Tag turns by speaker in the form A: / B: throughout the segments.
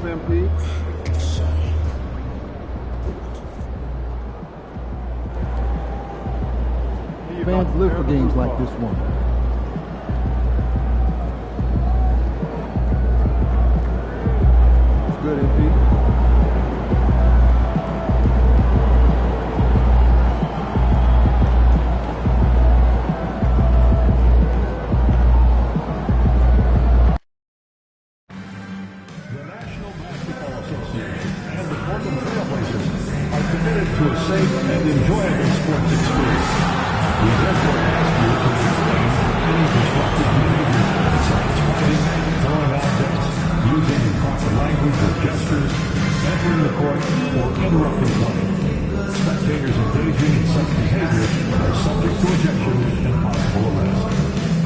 A: MP.
B: Fans live for games like this one.
A: It's good, MP.
C: To a safe and enjoyable sports experience. We therefore ask you to refrain from any disruptive behavior such as fighting, throwing objects, using improper language or gestures, entering the court, or interrupting play. Spectators engaging in such behavior are subject to ejection and possible arrest.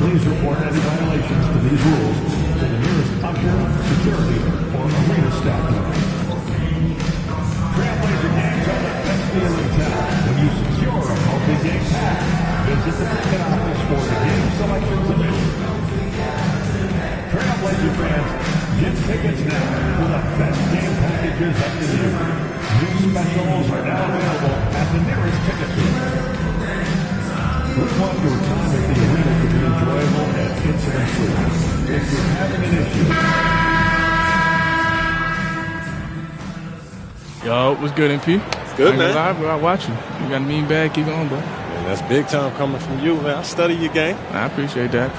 C: Please report any violations to these rules to the nearest usher, security, or arena staff member. Trailblazer games are the best deal in town. When you secure a multi-game pack, visit the ticket office for the game selection division. Trailblazer fans, get tickets now for the best game packages of the year. New specials are now available at the nearest ticket store. We want your time at the arena to be enjoyable and incident-free. If you're having an issue,
D: Yo, what's good, MP?
E: Good, man.
D: Live, bro. I watch you. You got a mean bag. Keep going, bro.
E: Man, that's big time coming from you, man. I study your game.
D: I appreciate that.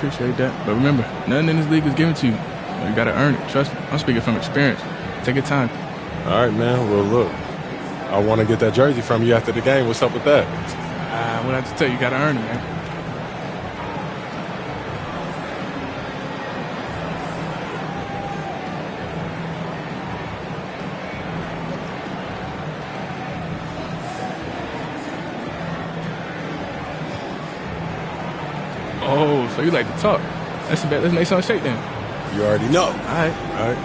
D: But remember, nothing in this league is given to you. You got to earn it. Trust me. I'm speaking from experience. Take your time.
E: All right, man. Well, look, I want to get that jersey from you after the game. What's up with that?
D: What I have to tell you, got to earn it, man. Oh, so you like to talk. Let's make something shake then.
E: You already know.
D: All right.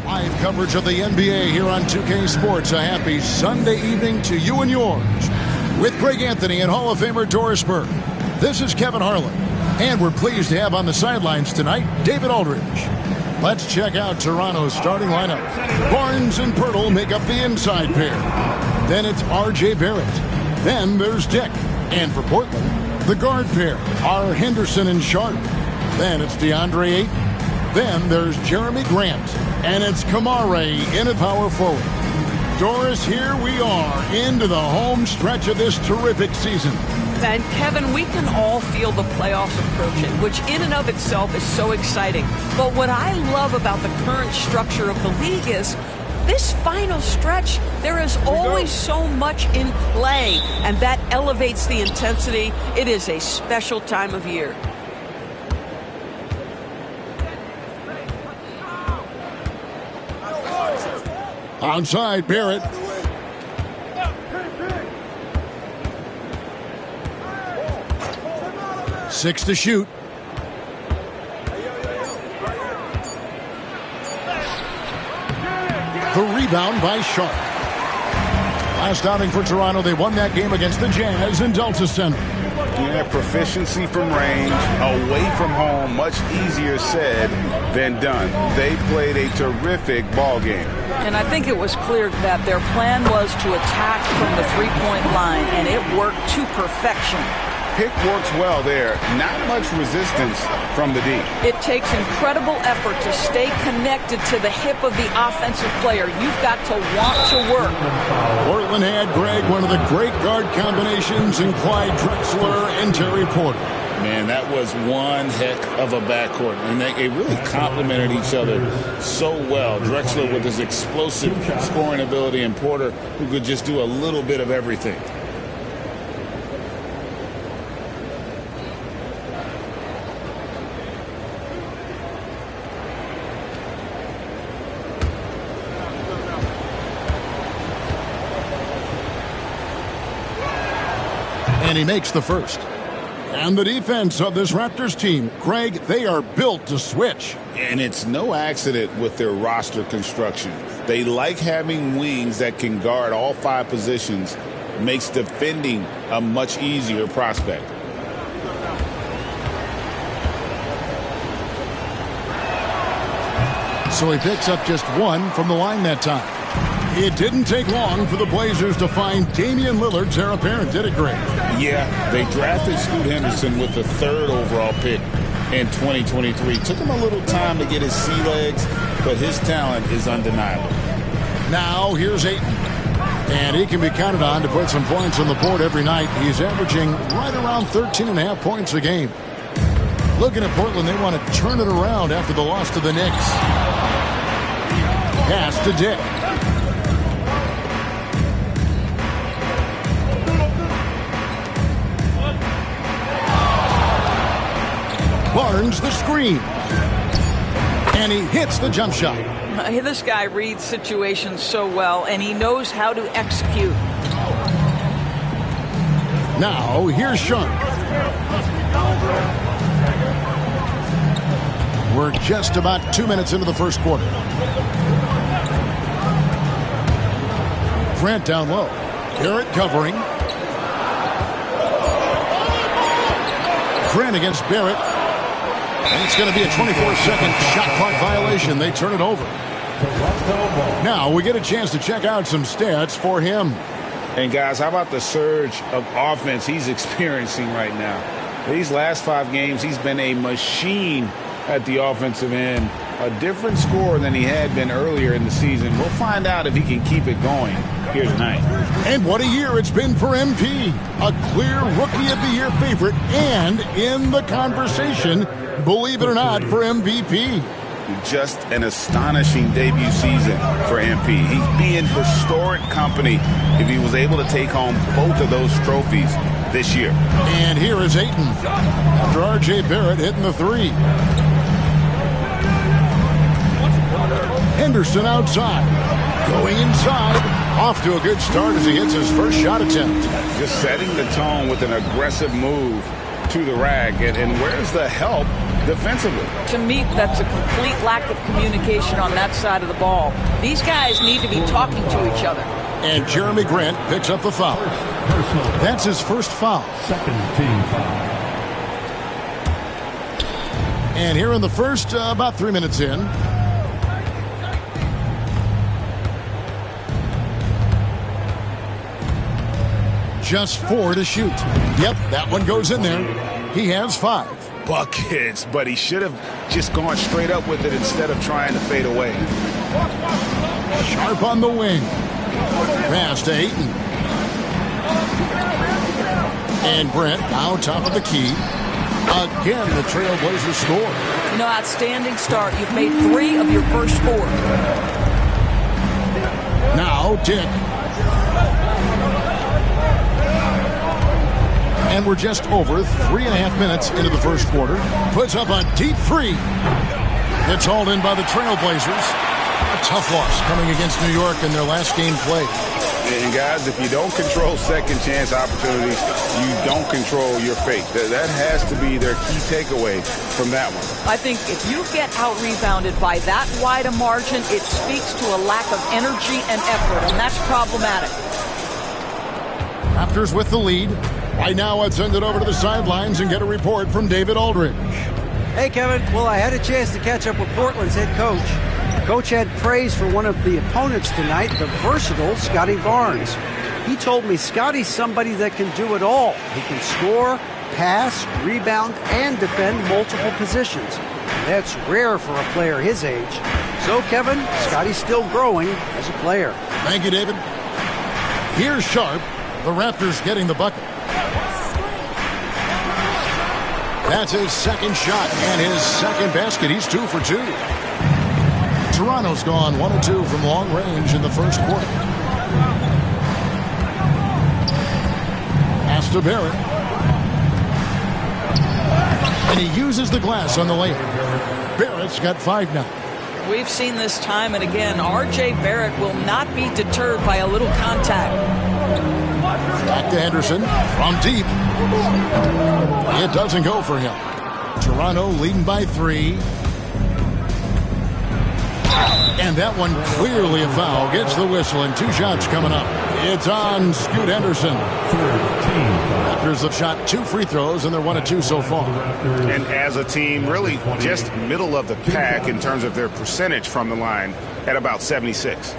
F: Live coverage of the NBA here on 2K Sports. A happy Sunday evening to you and yours. With Greg Anthony and Hall of Famer Doris Burke. This is Kevin Harlan. And we're pleased to have on the sidelines tonight, David Aldridge. Let's check out Toronto's starting lineup. Barnes and Pirtle make up the inside pair. Then it's R.J. Barrett. Then there's Dick. And for Portland, the guard pair are Henderson and Sharp. Then it's DeAndre Ayton. Then there's Jeremy Grant. And it's Kamare in at power forward. Doris, here we are into the home stretch of this terrific season.
G: And Kevin, we can all feel the playoffs approaching, which in and of itself is so exciting. But what I love about the current structure of the league is this final stretch, there is always so much in play, and that elevates the intensity. It is a special time of year.
F: Outside, Barrett. Six to shoot. The rebound by Sharp. Last outing for Toronto, they won that game against the Jazz in Delta Center.
H: Yeah, proficiency from range, away from home, much easier said than done. They played a terrific ball game.
G: And I think it was clear that their plan was to attack from the three-point line, and it worked to perfection.
H: Pick works well there. Not much resistance from the D.
G: It takes incredible effort to stay connected to the hip of the offensive player. You've got to want to work.
F: Portland had, Greg, one of the great guard combinations in Clyde Drexler and Terry Porter.
I: Man, that was one heck of a backcourt, and they really complemented each other so well. Drexler with his explosive scoring ability, and Porter who could just do a little bit of everything.
F: And he makes the first. And the defense of this Raptors team, Greg, they are built to switch.
I: And it's no accident with their roster construction. They like having wings that can guard all five positions, makes defending a much easier prospect.
F: So he picks up just 1 from the line that time. It didn't take long for the Blazers to find Damian Lillard's heir apparent, did it, Greg?
I: Yeah, they drafted Scoot Henderson with the 3rd overall pick in 2023. Took him a little time to get his sea legs, but his talent is undeniable.
F: Now here's Ayton. And he can be counted on to put some points on the board every night. He's averaging right around 13.5 points a game. Looking at Portland, they want to turn it around after the loss to the Knicks. Pass to Dick. Barnes the screen. And he hits the jump shot.
G: This guy reads situations so well, and he knows how to execute.
F: Now, here's Sharp. We're just about 2 minutes into the first quarter. Grant down low. Barrett covering. Grant against Barrett. And it's going to be a 24-second shot clock violation. They turn it over. Now we get a chance to check out some stats for him.
I: And guys, how about the surge of offense he's experiencing right now? These last 5 games, he's been a machine at the offensive end. A different scorer than he had been earlier in the season. We'll find out if he can keep it going here tonight.
F: And what a year it's been for MP. A clear Rookie of the Year favorite and in the conversation, believe it or not, for MVP.
H: Just an astonishing debut season for MP. He'd be in historic company if he was able to take home both of those trophies this year.
F: And here is Ayton after R.J. Barrett hitting the 3. Henderson outside. Going inside. Off to a good start as he hits his first shot attempt.
H: Just setting the tone with an aggressive move to the rack. And where's the help defensively?
G: To me, that's a complete lack of communication on that side of the ball. These guys need to be talking to each other.
F: And Jeremy Grant picks up the foul. That's his first foul.
C: Second team foul.
F: And here in the first, about 3 minutes in. Just 4 to shoot. Yep, that one goes in there. He has 5.
H: Buckets, but he should have just gone straight up with it instead of trying to fade away.
F: Sharp on the wing. Pass to Ayton. And Brent now top of the key. Again, the Trailblazers score.
G: You know, outstanding start. You've made 3 of your first 4.
F: Now Dick. And we're just over 3.5 minutes into the first quarter. Puts up a deep 3. It's hauled in by the Trailblazers. A tough loss coming against New York in their last game played.
H: And guys, if you don't control second chance opportunities, you don't control your fate. That has to be their key takeaway from that one.
G: I think if you get out-rebounded by that wide a margin, it speaks to a lack of energy and effort, and that's problematic.
F: Raptors with the lead. Right now, I'd send it over to the sidelines and get a report from David Aldridge.
A: Hey, Kevin. Well, I had a chance to catch up with Portland's head coach. Coach had praise for one of the opponents tonight, the versatile Scotty Barnes. He told me Scotty's somebody that can do it all. He can score, pass, rebound, and defend multiple positions. That's rare for a player his age. So, Kevin, Scotty's still growing as a player.
F: Thank you, David. Here's Sharp. The Raptors getting the bucket. That's his second shot and his second basket. He's 2 for 2. Toronto's gone 1 of 2 from long range in the first quarter. Pass to Barrett. And he uses the glass on the layup. Barrett's got 5 now.
G: We've seen this time and again. R.J. Barrett will not be deterred by a little contact.
F: Back to Henderson from deep. It doesn't go for him. Toronto leading by 3. And that one clearly a foul. Gets the whistle and 2 shots coming up. It's on Scoot Henderson. Raptors have shot 2 free throws, and they're 1 of 2 so far.
H: And as a team, really just middle of the pack in terms of their percentage from the line at about 76.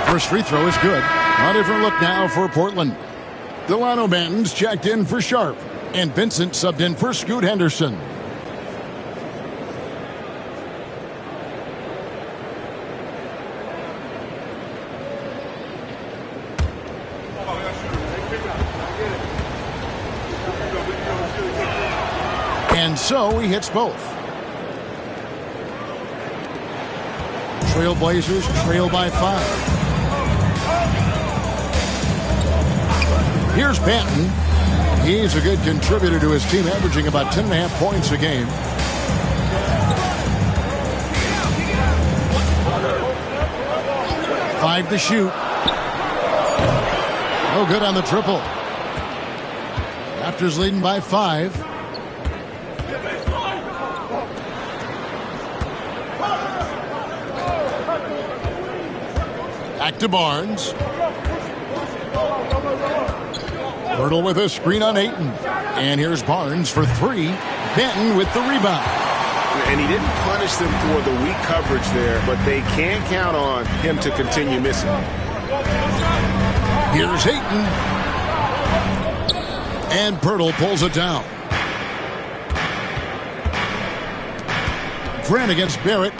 F: First free throw is good. A different look now for Portland. Delano Banton's checked in for Sharp, and Vincent subbed in for Scoot Henderson. And so he hits both. Trailblazers trail by 5. Here's Banton. He's a good contributor to his team, averaging about 10.5 points a game. Five to shoot. No good on the triple. Raptors leading by 5. Back to Barnes. Hurdle with a screen on Ayton. And here's Barnes for 3. Banton with the rebound.
H: And he didn't punish them for the weak coverage there, but they can't count on him to continue missing.
F: Here's Ayton. And Pirtle pulls it down. Grant against Barrett.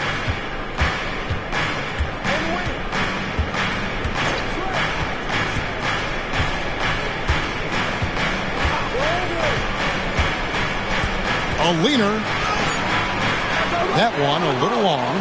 F: A leaner. That one a little long.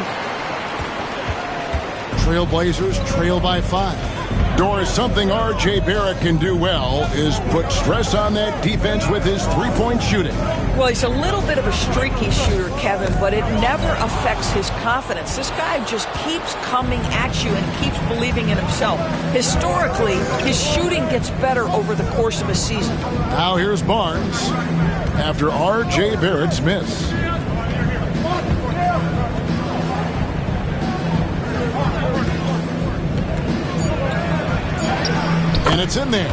F: Trailblazers trail by 5. Doris, something R.J. Barrett can do well is put stress on that defense with his three-point shooting.
G: Well, he's a little bit of a streaky shooter, Kevin, but it never affects his confidence. This guy just keeps coming at you and keeps believing in himself. Historically, his shooting gets better over the course of a season.
F: Now here's Barnes after R.J. Barrett's miss. And it's in there.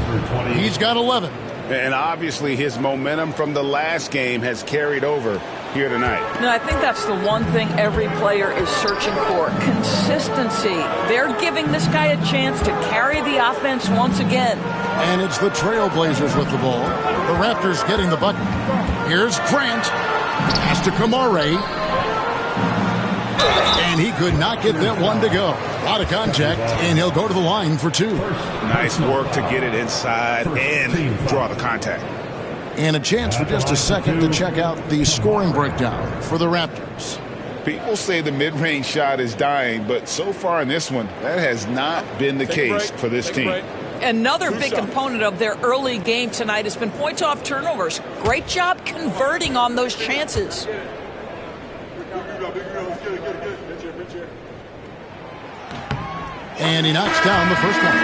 F: He's got 11.
H: And obviously his momentum from the last game has carried over here tonight.
G: No, I think that's the one thing every player is searching for. Consistency. They're giving this guy a chance to carry the offense once again.
F: And it's the Trailblazers with the ball. The Raptors getting the bucket. Here's Grant. Pass to Kamare. And he could not get that one to go. A lot of contact, and he'll go to the line for 2.
H: Nice work to get it inside and draw the contact.
F: And a chance for just a second to check out the scoring breakdown for the Raptors.
I: People say the mid-range shot is dying, but so far in this one, that has not been the case for this team.
G: Another big component of their early game tonight has been points off turnovers. Great job converting on those chances.
F: And he knocks down the first one.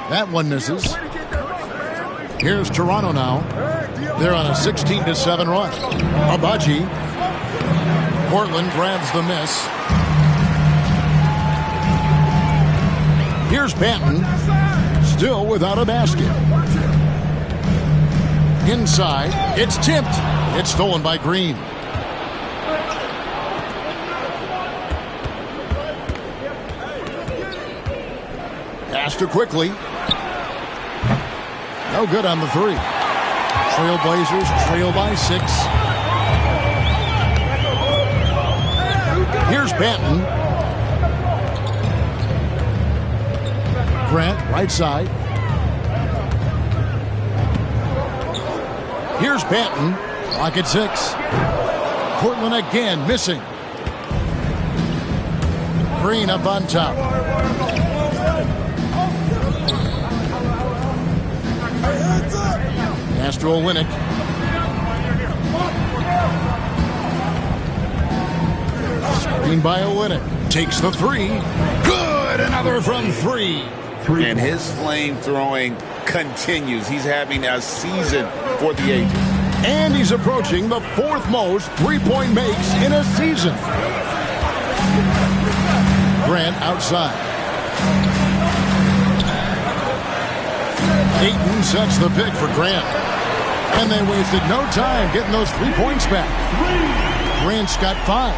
F: That one misses. Here's Toronto now. They're on a 16-7 run. Abaji. Portland grabs the miss. Here's Banton. Still without a basket. Inside. It's tipped. It's stolen by Green. Pass to Quickly. No good on the 3. Trailblazers trail by 6. Here's Banton. Grant, right side. Here's Banton. Clock at 6. Portland again missing. Green up on top. Pass to Olynyk. Screen by Olynyk. Takes the three. Good! Another from three.
H: And his flame throwing continues. He's having a season for the ages.
F: And he's approaching the fourth most three-point makes in a season. Grant outside. Ayton sets the pick for Grant. And they wasted no time getting those 3 points back. Grant's got 5.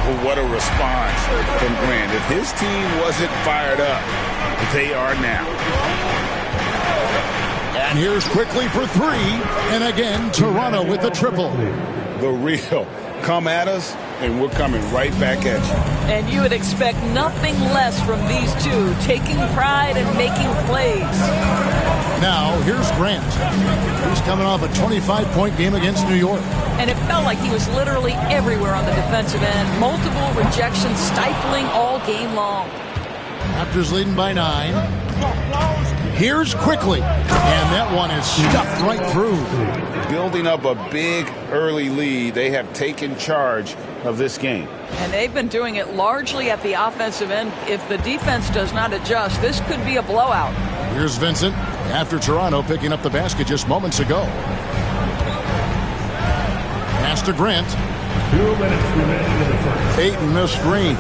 H: Well, what a response from Grant. If his team wasn't fired up, they are now.
F: And here's quickly for 3. And again, Toronto with the triple.
H: The real. Come at us, and we're coming right back at you.
G: And you would expect nothing less from these two, taking pride and making plays.
F: Now, here's Grant. He's coming off a 25-point game against New York.
G: And it felt like he was literally everywhere on the defensive end. Multiple rejections stifling all game long.
F: Raptors leading by 9. Here's quickly. And that one is stuffed right through.
H: Building up a big early lead, they have taken charge of this game.
G: And they've been doing it largely at the offensive end. If the defense does not adjust, this could be a blowout.
F: Here's Vincent after Toronto picking up the basket just moments ago. Pass to Grant.
C: 2 minutes remaining in the first.
F: Ayton the screen.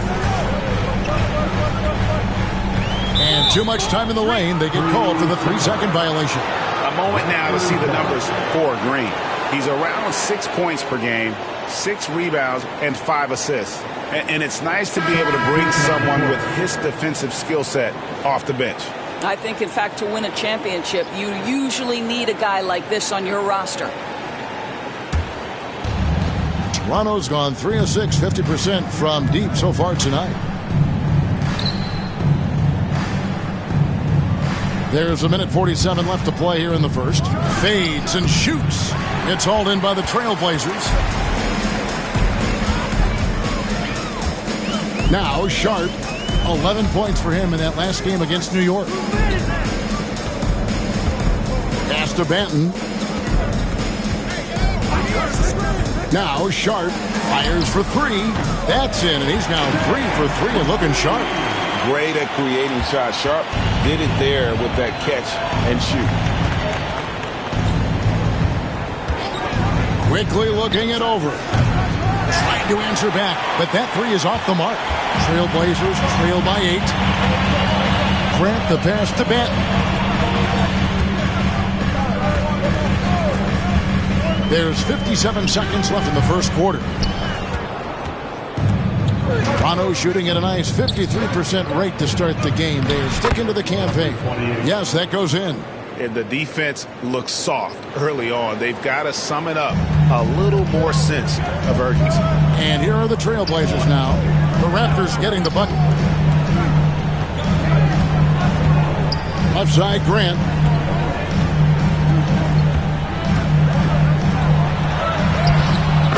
F: And too much time in the lane. They get called for the 3-second violation.
H: A moment now to see the numbers for Green. He's around 6 points per game, 6 rebounds, and 5 assists. And it's nice to be able to bring someone with his defensive skill set off the bench.
G: I think, in fact, to win a championship, you usually need a guy like this on your roster.
F: Toronto's gone 3 of 6, 50% from deep so far tonight. There's 1:47 left to play here in the first. Fades and shoots. It's hauled in by the Trailblazers. Now Sharp. 11 points for him in that last game against New York. Pass to Banton. Now Sharp fires for 3. That's in, and he's now 3 for 3 and looking sharp.
H: Great at creating shots. Sharp did it there with that catch and shoot.
F: Quickly looking it over. Trying to answer back, but that 3 is off the mark. Trailblazers trail by 8. Grant the pass to Banton. There's 57 seconds left in the first quarter. Toronto shooting at a nice 53% rate to start the game. They're sticking to the campaign. Yes, that goes in.
H: And the defense looks soft early on. They've got to sum it up. A little more sense of urgency.
F: And here are the Trailblazers now. The Raptors getting the bucket. Left side, Grant.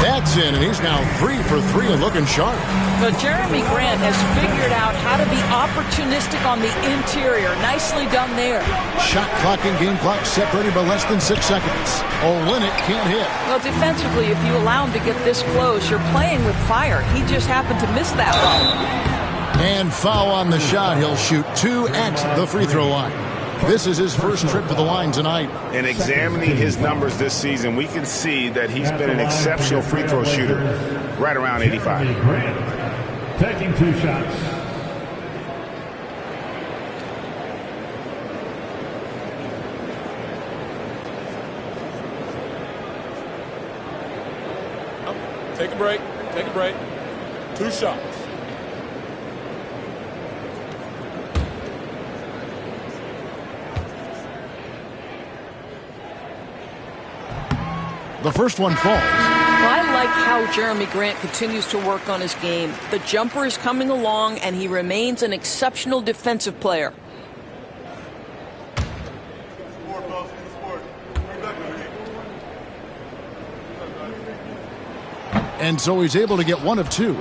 F: That's in, and he's now 3 for 3 and looking sharp.
G: But Jeremy Grant has figured out how to be opportunistic on the interior. Nicely done there.
F: Shot clock and game clock separated by less than 6 seconds. Olynyk can't hit.
G: Well, defensively, if you allow him to get this close, you're playing with fire. He just happened to miss that one.
F: And foul on the shot. He'll shoot 2 at the free throw line. This is his first trip to the line tonight.
H: And examining his numbers this season, we can see that he's been an exceptional free throw shooter, right around 85.
C: Grant taking 2 shots.
J: Take a break. Take a break. 2 shots.
F: The first one falls.
G: Well, I like how Jeremy Grant continues to work on his game. The jumper is coming along, and he remains an exceptional defensive player.
F: And so he's able to get 1 of 2.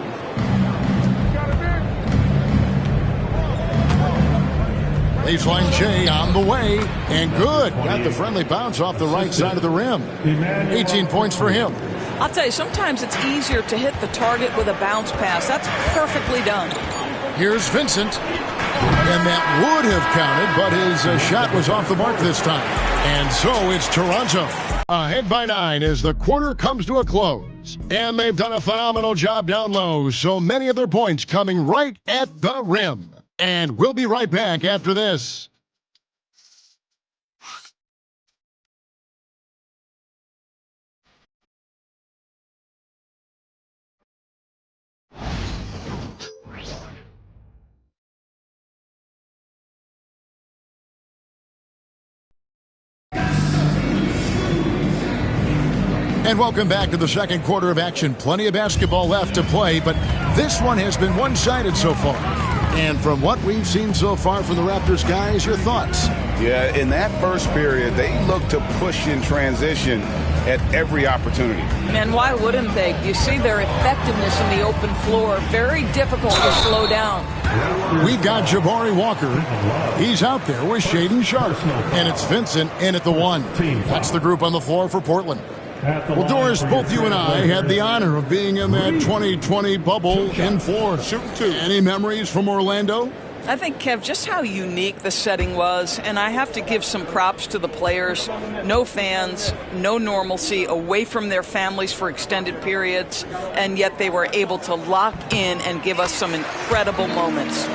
F: Baseline J on the way, and good. Got the friendly bounce off the right side of the rim. 18 points for him.
G: I'll tell you, sometimes it's easier to hit the target with a bounce pass. That's perfectly done.
F: Here's Vincent. And that would have counted, but his shot was off the mark this time. And so it's Toronto ahead by 9 as the quarter comes to a close. And they've done a phenomenal job down low, so many of their points coming right at the rim. And we'll be right back after this. And welcome back to the second quarter of action. Plenty of basketball left to play, but this one has been one-sided so far. And from what we've seen so far from the Raptors guys, your thoughts?
H: Yeah, in that first period, they looked to push in transition at every opportunity.
G: And why wouldn't they? You see their effectiveness in the open floor. Very difficult to slow down.
F: We've got Jabari Walker. He's out there with Shaedon Sharpe. And it's Vincent in at the 1. That's the group on the floor for Portland. Well, Doris, both you and I had the honor of being in that 2020 bubble in Florida. Any memories from Orlando?
G: I think, Kev, just how unique the setting was, and I have to give some props to the players. No fans, no normalcy, away from their families for extended periods, and yet they were able to lock in and give us some incredible moments.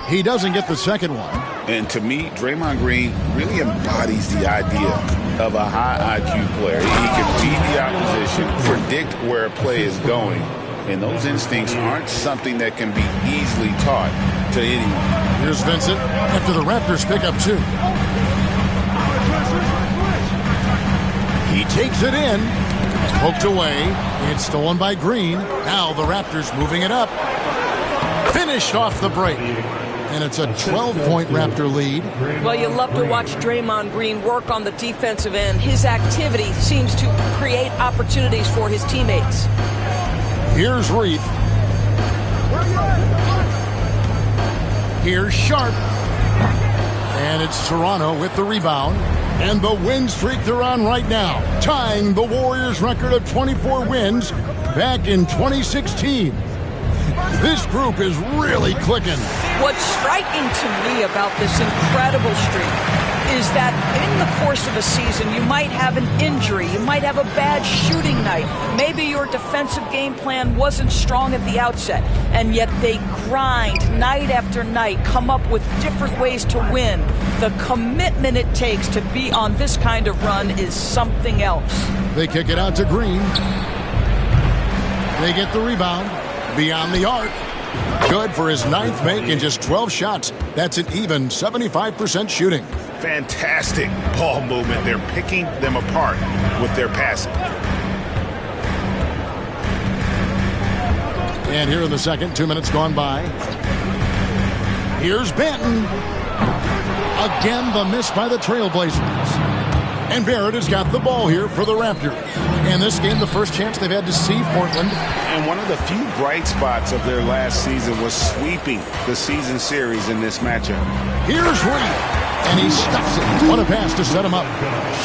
F: He doesn't get the second one.
H: And to me, Draymond Green really embodies the idea of a high IQ player. He can read the opposition, predict where a play is going, and those instincts aren't something that can be easily taught to anyone.
F: Here's Vincent after the Raptors pick up 2. He takes it in, poked away, it's stolen by Green. Now the Raptors moving it up. Finished off the break. And it's a 12-point Raptor lead.
G: Well, you love to watch Draymond Green work on the defensive end. His activity seems to create opportunities for his teammates.
F: Here's Reith. Here's Sharpe. And it's Toronto with the rebound. And the win streak they're on right now, tying the Warriors' record of 24 wins back in 2016. This group is really clicking.
G: What's striking to me about this incredible streak is that in the course of a season, you might have an injury, you might have a bad shooting night, maybe your defensive game plan wasn't strong at the outset, and yet they grind night after night, come up with different ways to win. The commitment it takes to be on this kind of run is something else.
F: They kick it out to Green. They get the rebound. Beyond the arc. Good for his 9th make in just 12 shots. That's an even 75% shooting.
H: Fantastic ball movement. They're picking them apart with their passing.
F: And here in the second, 2 minutes gone by. Here's Benton. Again, the miss by the Trailblazers. And Barrett has got the ball here for the Raptors. And this game, the first chance they've had to see Portland.
H: And one of the few bright spots of their last season was sweeping the season series in this matchup.
F: Here's Reed. And he stuffs it. What a pass to set him up.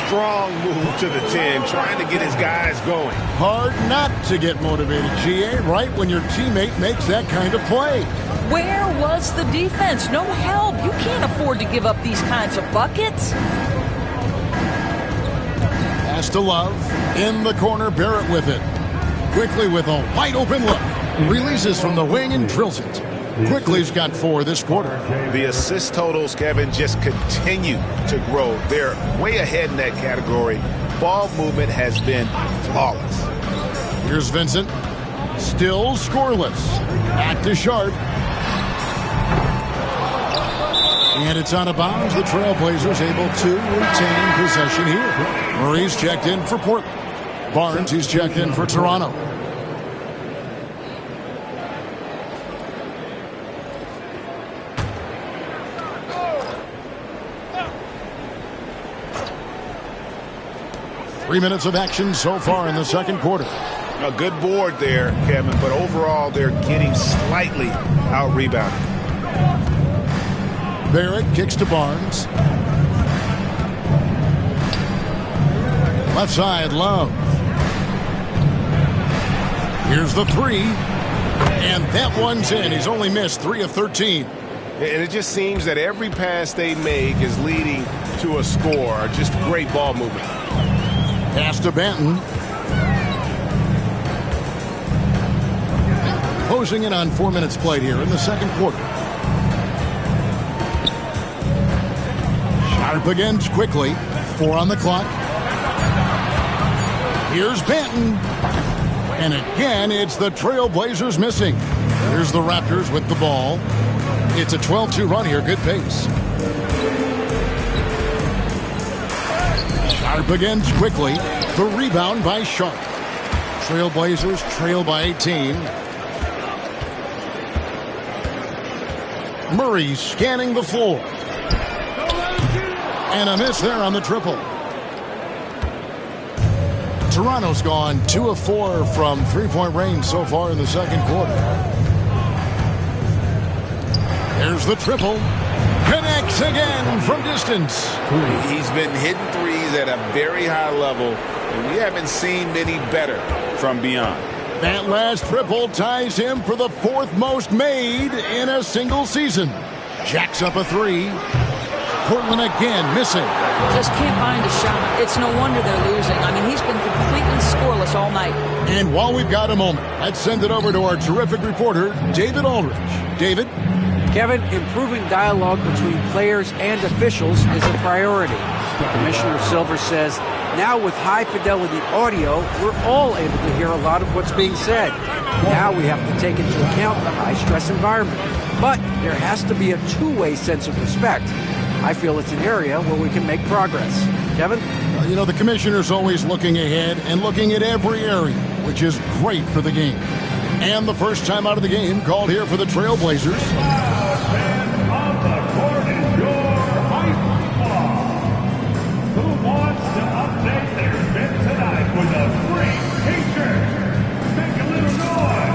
H: Strong move to the 10, trying to get his guys going.
F: Hard not to get motivated, GA, right when your teammate makes that kind of play.
G: Where was the defense? No help. You can't afford to give up these kinds of buckets.
F: Pass to Love. In the corner, Barrett with it. Quickly with a wide open look. Releases from the wing and drills it. Quickly's got 4 this quarter.
H: The assist totals, Kevin, just continue to grow. They're way ahead in that category. Ball movement has been flawless.
F: Here's Vincent. Still scoreless. Back to Sharpe. And it's out of bounds. The Trailblazers able to retain possession here. Murray's checked in for Portland. Barnes, he's checked in for Toronto. 3 minutes of action so far in the second quarter.
H: A good board there, Kevin, but overall they're getting slightly out-rebounded.
F: Barrett kicks to Barnes. Left side, Love. Here's the three. And that one's in. He's only missed 3 of 13.
K: And it just seems that every pass they make is leading to a score. Just great ball movement.
F: Pass to Benton. Closing in on 4 minutes played here in the second quarter. Sharp begins quickly. 4 on the clock. Here's Benton. And again, it's the Trailblazers missing. Here's the Raptors with the ball. It's a 12-2 run here. Good pace. Sharp begins quickly. The rebound by Sharp. Trailblazers trail by 18. Murray scanning the floor. And a miss there on the triple. Toronto's gone 2 of 4 from three-point range so far in the second quarter. There's the triple. Connects again from distance.
I: He's been hitting threes at a very high level, and we haven't seen many better from beyond.
F: That last triple ties him for the 4th most made in a single season. Jacks up a 3. Portland again missing.
G: Just can't find a shot. It's no wonder they're losing. I mean, he's been completely scoreless all night.
F: And while we've got a moment, let's send it over to our terrific reporter, David Aldridge. David?
A: Kevin, improving dialogue between players and officials is a priority. Commissioner Silver says, now with high-fidelity audio, we're all able to hear a lot of what's being said. Now we have to take into account the high-stress environment. But there has to be a two-way sense of respect. I feel it's an area where we can make progress. Kevin?
F: You know, the commissioner's always looking ahead and looking at every area, which is great for the game. And the first time out of the game called here for the Trailblazers.
C: Who wants to update their fit tonight with a free t-shirt? Make a little noise.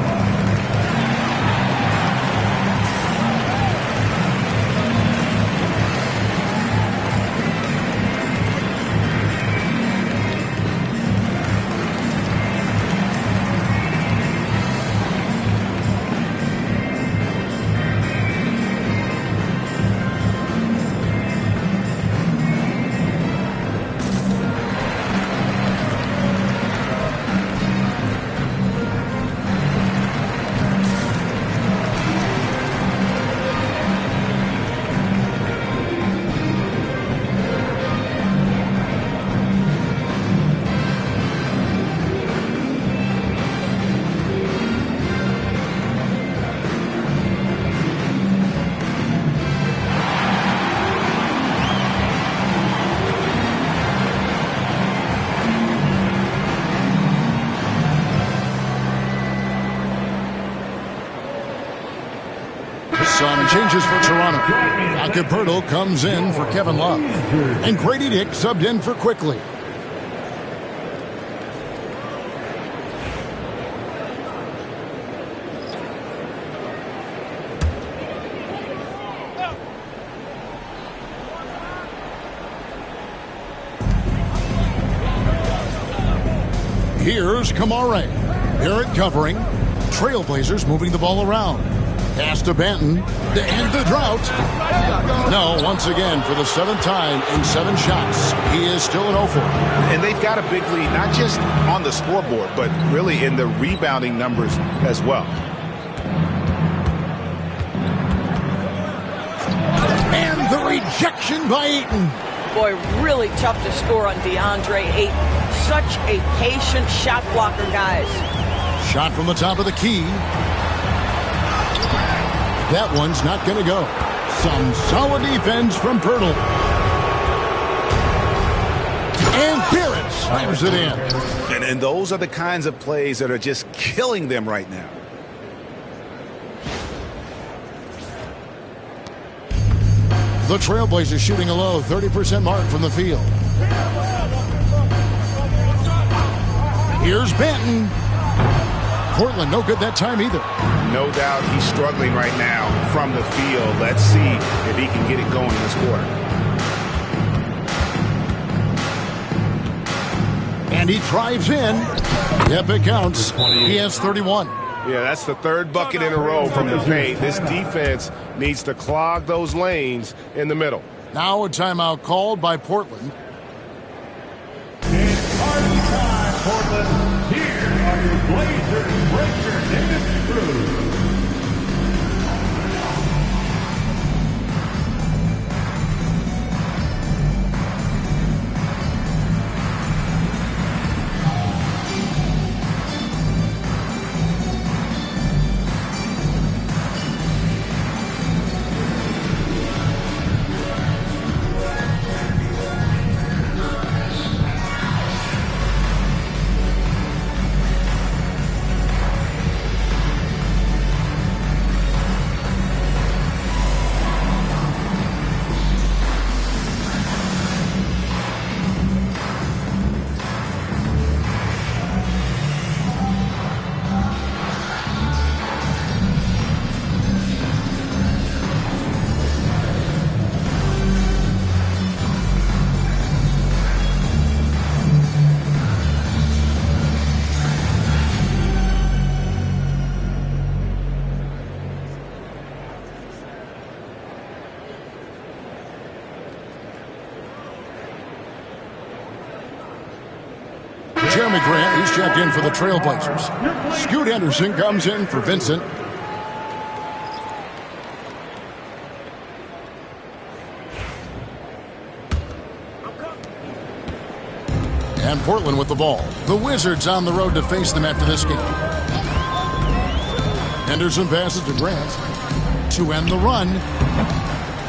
F: Some changes for Toronto. Acapurdo comes in for Kevin Love. And Grady Dick subbed in for Quickly. Here's Kamare. Barrett covering. Trailblazers moving the ball around. Pass to Benton. To end the drought. No, once again, for the 7th time in 7 shots, he is still an 0-4.
H: And they've got a big lead, not just on the scoreboard, but really in the rebounding numbers as well.
F: And the rejection by Ayton.
G: Boy, really tough to score on DeAndre Ayton. Such a patient shot blocker, guys.
F: Shot from the top of the key. That one's not going to go. Some solid defense from Pirtle. And Barrett slams it in.
H: And those are the kinds of plays that are just killing them right now.
F: The Trailblazers shooting a low 30% mark from the field. Here's Benton. Portland, no good that time either.
H: No doubt he's struggling right now from the field. Let's see if he can get it going this quarter.
F: And he drives in. Yep, it counts. He has 31.
K: Yeah, that's the third bucket in a row from the paint. This defense needs to clog those lanes in the middle.
F: Now a timeout called by Portland.
C: It's party time, Portland. Here are your Blazers breakers in the crew.
F: Jeremy Grant, he's checked in for the Trailblazers. Scoot Henderson comes in for Vincent. And Portland with the ball. The Wizards on the road to face them after this game. Henderson passes to Grant to end the run.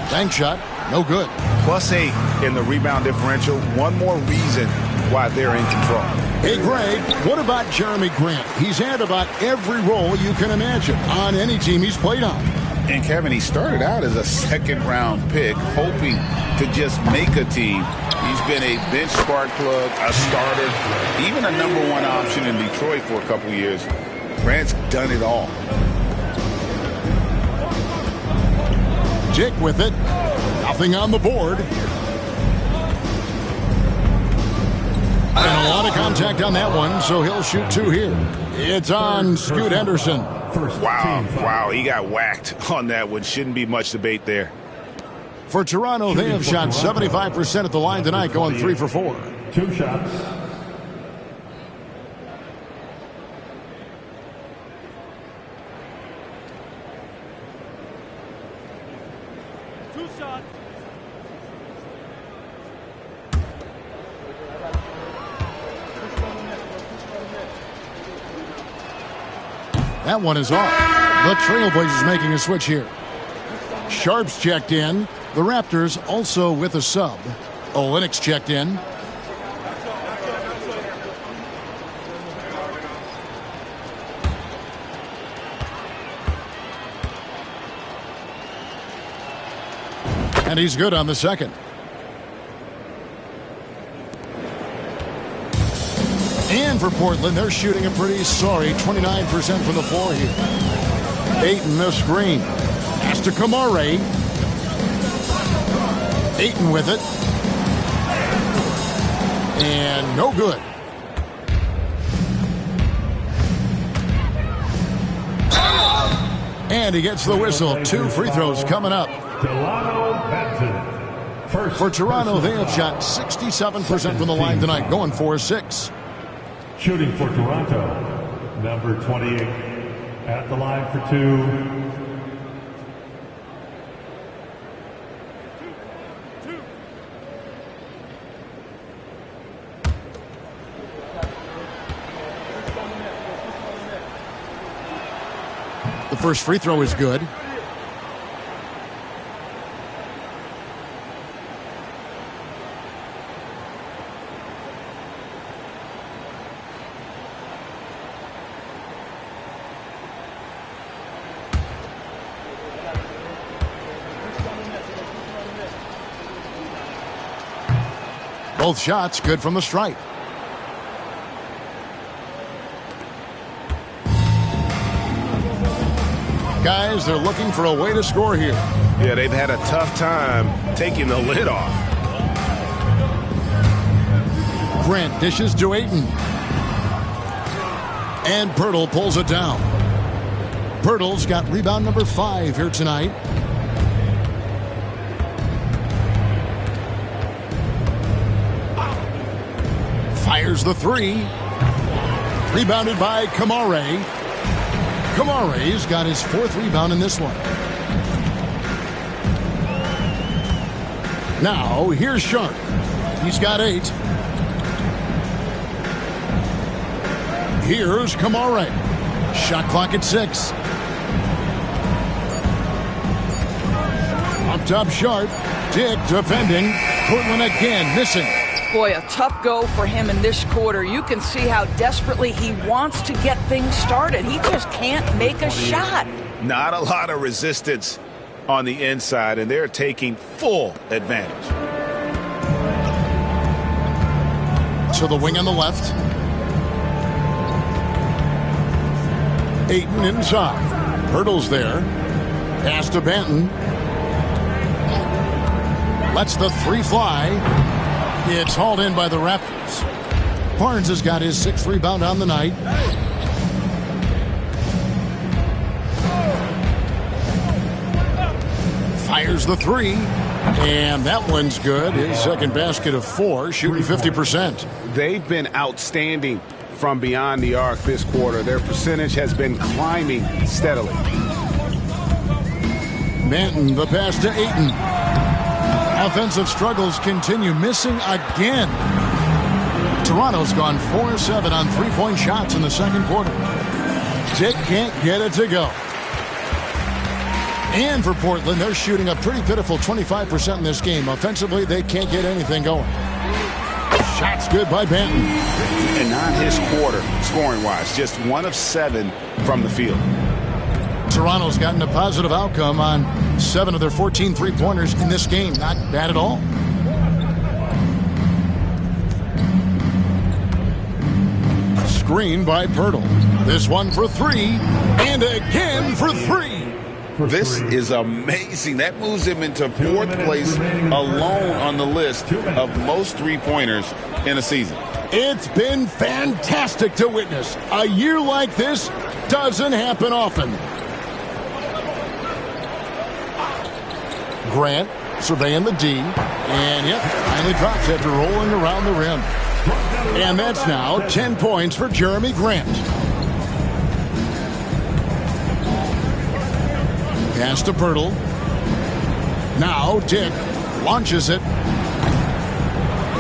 F: Bank shot, no good.
H: +8 in the rebound differential. One more reason why they're in control.
F: Hey, Greg, what about Jeremy Grant? He's had about every role you can imagine on any team he's played on.
H: And Kevin, he started out as a second-round pick, hoping to just make a team. He's been a bench spark plug, a starter, even a #1 option in Detroit for a couple years. Grant's done it all.
F: Dick with it. Nothing on the board. And a lot of contact on that one, so he'll shoot 2 here. It's on Scoot Henderson.
H: Wow, he got whacked on that one. Shouldn't be much debate there.
F: For Toronto, they have shot 75% at the line tonight, going 3 for 4.
C: 2 shots.
F: That one is off. The Trailblazers making a switch here. Sharp's checked in. The Raptors also with a sub. Olynyk's checked in. And he's good on the second. And for Portland, they're shooting a pretty sorry 29% from the floor here. Ayton the screen. Pass to Kamare. Ayton with it. And no good. And he gets the whistle. 2 free throws coming up. For Toronto, they have shot 67% from the line tonight, going 4-6.
C: Shooting for Toronto, number 28, at the line for 2.
F: The first free throw is good. Both shots good from the stripe. Guys, they're looking for a way to score here.
K: Yeah, they've had a tough time taking the lid off.
F: Grant dishes to Ayton. And Pirtle pulls it down. Pirtle's got rebound number 5 here tonight. Fires the 3. Rebounded by Kamare. Kamare's got his 4th rebound in this one. Now, here's Sharp. He's got 8. Here's Kamare. Shot clock at 6. Up top, Sharp. Dick defending. Portland again missing.
L: Boy, a tough go for him in this quarter. You can see how desperately he wants to get things started. He just can't make a shot.
H: Not a lot of resistance on the inside, and they're taking full advantage.
F: To the wing on the left. Ayton inside. Hurdles there. Pass to Banton. Lets the 3 fly. It's hauled in by the Raptors. Barnes has got his 6th rebound on the night. Fires the 3. And that one's good. His second basket of 4, shooting 50%.
H: They've been outstanding from beyond the arc this quarter. Their percentage has been climbing steadily.
F: Manton, the pass to Ayton. Offensive struggles continue, missing again. Toronto's gone 4-7 on 3-point shots in the second quarter. Dick can't get it to go. And for Portland, they're shooting a pretty pitiful 25% in this game. Offensively, they can't get anything going. Shot's good by Banton.
H: And not his quarter, scoring-wise. Just 1 of 7 from the field.
F: Toronto's gotten a positive outcome on 7 of their 14 three-pointers in this game. Not bad at all. Screen by Pirtle. This one for 3. And again for 3.
I: This is amazing. That moves him into 4th place alone on the list of most three-pointers in a season.
F: It's been fantastic to witness. A year like this doesn't happen often. Grant surveying the D. And yep, finally drops after rolling around the rim. And that's now 10 points for Jeremy Grant. Pass to Pirtle. Now Dick launches it.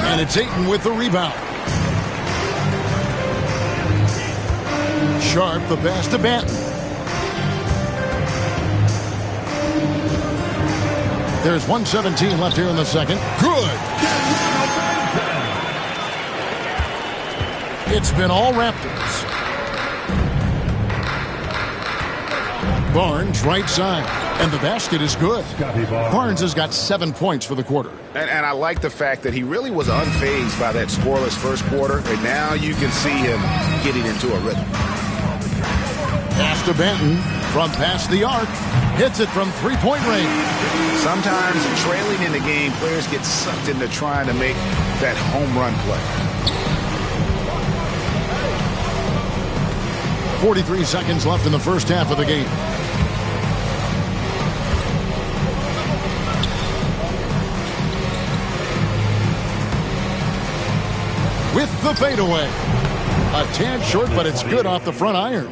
F: And it's Ayton with the rebound. Sharp, the pass to Banton. There's 1:17 left here in the second. Good. It's been all Raptors. Barnes right side. And the basket is good. Barnes has got 7 points for the quarter.
H: And I like the fact that he really was unfazed by that scoreless first quarter. And now you can see him getting into a rhythm.
F: Pass to Banton from past the arc. Hits it from 3-point range.
H: Sometimes trailing in the game, players get sucked into trying to make that home run play.
F: 43 seconds left in the first half of the game. With the fadeaway. A tad short, but it's good off the front iron.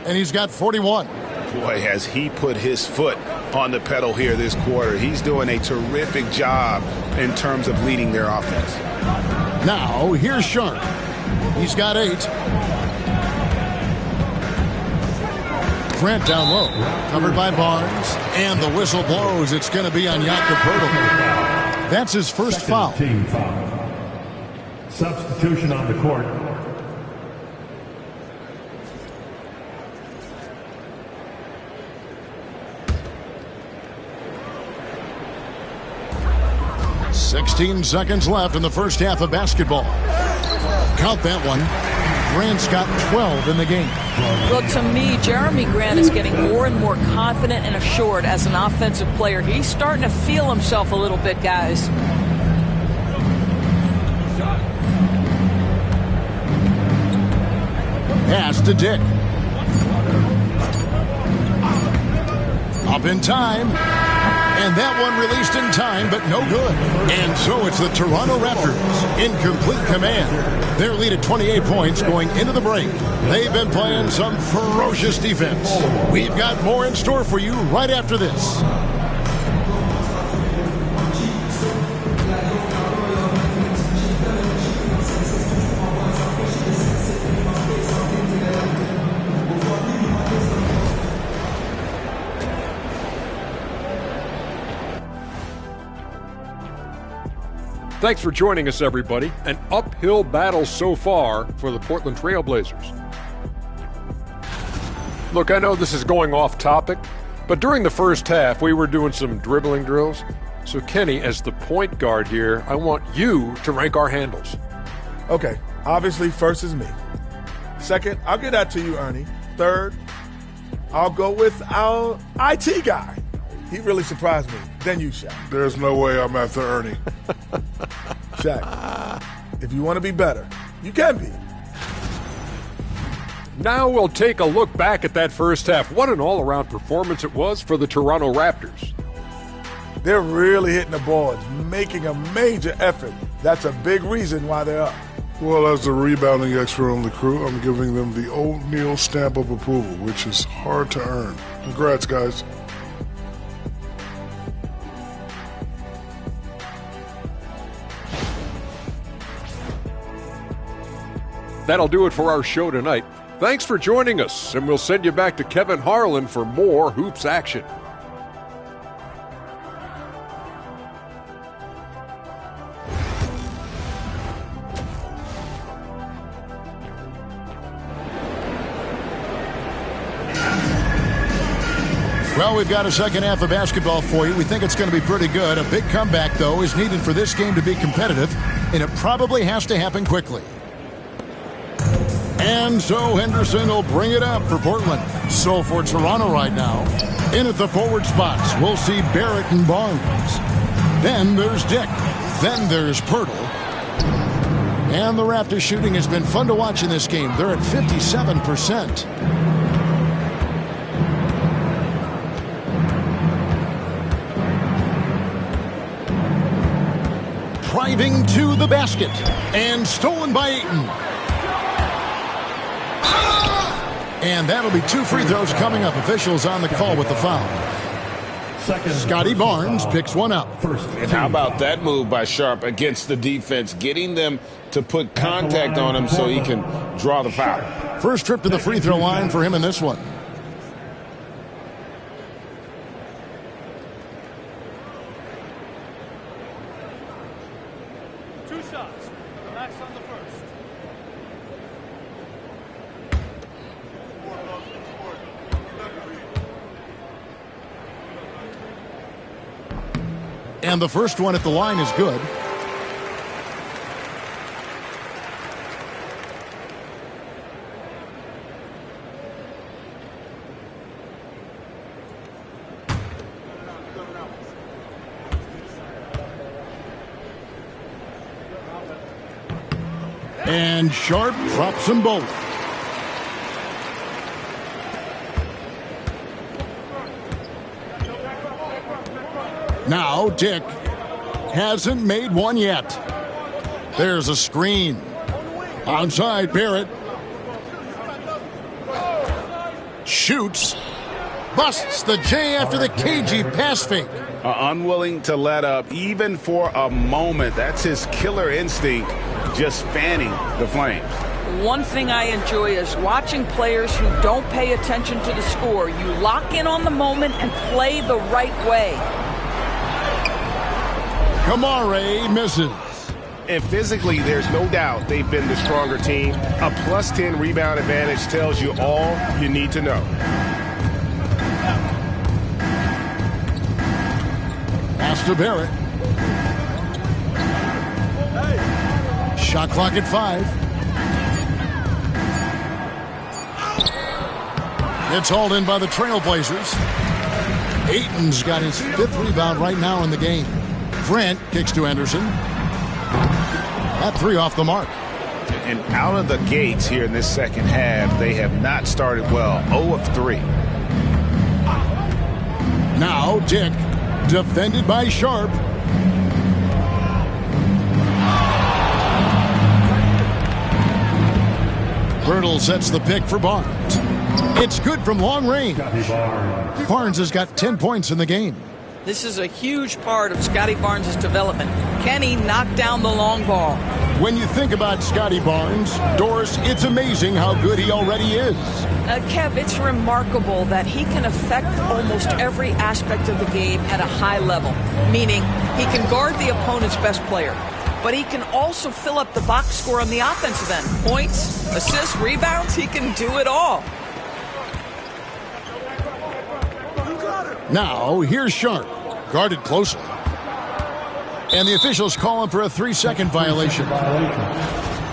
F: And he's got 41.
H: Boy, has he put his foot on the pedal here this quarter. He's doing a terrific job in terms of leading their offense.
F: Now, here's Sharp. He's got 8. Grant down low. Covered by Barnes. And the whistle blows. It's going to be on Jakob Poeltl. That's his first foul.
C: Team foul. Substitution on the court.
F: .16 seconds left in the first half of basketball. Count that one. Grant's got 12 in the game.
L: Well, to me, Jeremy Grant is getting more and more confident and assured as an offensive player. He's starting to feel himself a little bit, guys.
F: Pass to Dick. Up in time. And that one released in time, but no good. And so it's the Toronto Raptors in complete command. Their lead at 28 points going into the break. They've been playing some ferocious defense. We've got more in store for you right after this.
M: Thanks for joining us, everybody. An uphill battle so far for the Portland Trailblazers. Look, I know this is going off topic, but during the first half, we were doing some dribbling drills. So, Kenny, as the point guard here, I want you to rank our handles.
N: Okay, obviously, first is me. Second, I'll get that to you, Ernie. Third, I'll go with our IT guy. He really surprised me. Then you, Shaq.
O: There's no way I'm after Ernie.
N: Shaq, if you want to be better, you can be.
M: Now we'll take a look back at that first half. What an all-around performance it was for the Toronto Raptors.
N: They're really hitting the boards, making a major effort. That's a big reason why they're up.
O: Well, as the rebounding expert on the crew, I'm giving them the O'Neal stamp of approval, which is hard to earn. Congrats, guys.
M: That'll do it for our show tonight. Thanks for joining us, and we'll send you back to Kevin Harlan for more Hoops action.
F: Well, we've got a second half of basketball for you. We think it's going to be pretty good. A big comeback, though, is needed for this game to be competitive, and it probably has to happen quickly. And so Henderson will bring it up for Portland. So for Toronto right now, in at the forward spots, we'll see Barrett and Barnes. Then there's Dick. Then there's Pirtle. And the Raptors shooting has been fun to watch in this game. They're at 57%. Driving to the basket. And stolen by Ayton. And that'll be 2 free throws coming up. Officials on the call with the foul. Scotty Barnes picks one up.
I: And how about that move by Sharp against the defense, getting them to put contact on him so he can draw the foul.
F: First trip to the free throw line for him in this one. And the first one at the line is good. And Sharp drops them both. Now Dick hasn't made one yet. There's a screen. Onside Barrett. Shoots. Busts the J after the cagey pass fake.
H: Unwilling to let up even for a moment. That's his killer instinct, just fanning the flames.
L: One thing I enjoy is watching players who don't pay attention to the score. You lock in on the moment and play the right way.
F: Kamare misses.
H: And physically, there's no doubt they've been the stronger team. A +10 rebound advantage tells you all you need to know.
F: Pass to Barrett. Shot clock at 5. It's hauled in by the Trailblazers. Ayton's got his 5th rebound right now in the game. Grant kicks to Anderson. That 3 off the mark.
H: And out of the gates here in this second half, they have not started well. 0 of 3.
F: Now Dick, defended by Sharp. Bertle sets the pick for Barnes. It's good from long range. Barnes has got 10 points in the game.
L: This is a huge part of Scotty Barnes' development. Can he knock down the long ball?
F: When you think about Scotty Barnes, Doris, it's amazing how good he already is.
L: Kev, it's remarkable that he can affect almost every aspect of the game at a high level, meaning he can guard the opponent's best player, but he can also fill up the box score on the offensive end. Points, assists, rebounds, he can do it all.
F: Now, here's Sharp, guarded closely. And the officials call him for a 3-second violation.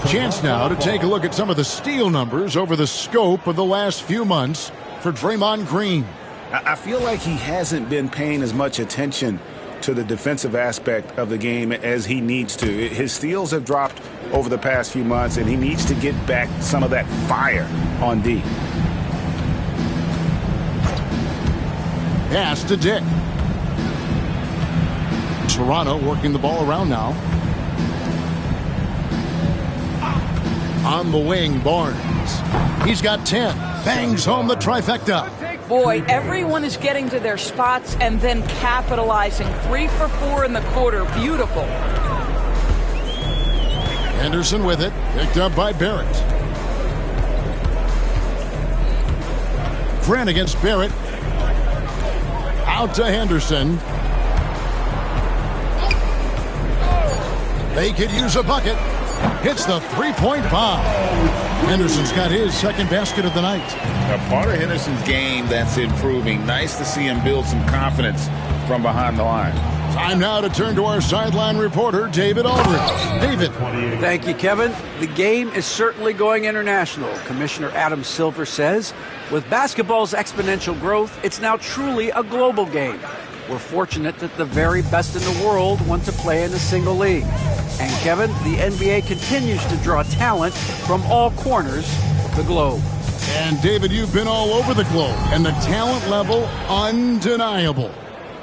F: Chance now to take a look at some of the steal numbers over the scope of the last few months for Draymond Green.
H: I feel like he hasn't been paying as much attention to the defensive aspect of the game as he needs to. His steals have dropped over the past few months, and he needs to get back some of that fire on D.
F: Pass to Dick. Toronto working the ball around now. On the wing, Barnes. He's got 10. Bangs home the trifecta.
L: Boy, everyone is getting to their spots and then capitalizing. 3 for 4 in the quarter. Beautiful.
F: Henderson with it. Picked up by Barrett. Grant against Barrett. Out to Henderson. They could use a bucket. Hits the 3-point bomb. Henderson's got his second basket of the night.
I: A part of Henderson's game that's improving. Nice to see him build some confidence from behind the line.
F: Time now to turn to our sideline reporter, David Aldridge. David.
A: Thank you, Kevin. The game is certainly going international. Commissioner Adam Silver says, with basketball's exponential growth, it's now truly a global game. We're fortunate that the very best in the world want to play in a single league. And Kevin, the NBA continues to draw talent from all corners of the globe.
F: And David, you've been all over the globe, and the talent level undeniable.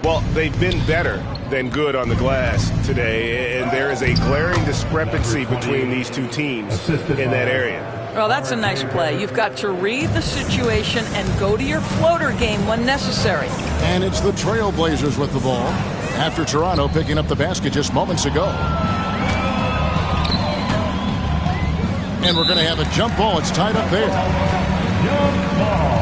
K: Well, they've been better than good on the glass today, and there is a glaring discrepancy between these two teams in that area.
L: Well, that's a nice play. You've got to read the situation and go to your floater game when necessary.
F: And it's the Trailblazers with the ball after Toronto picking up the basket just moments ago. And we're going to have a jump ball. It's tied up there.
C: Jump ball.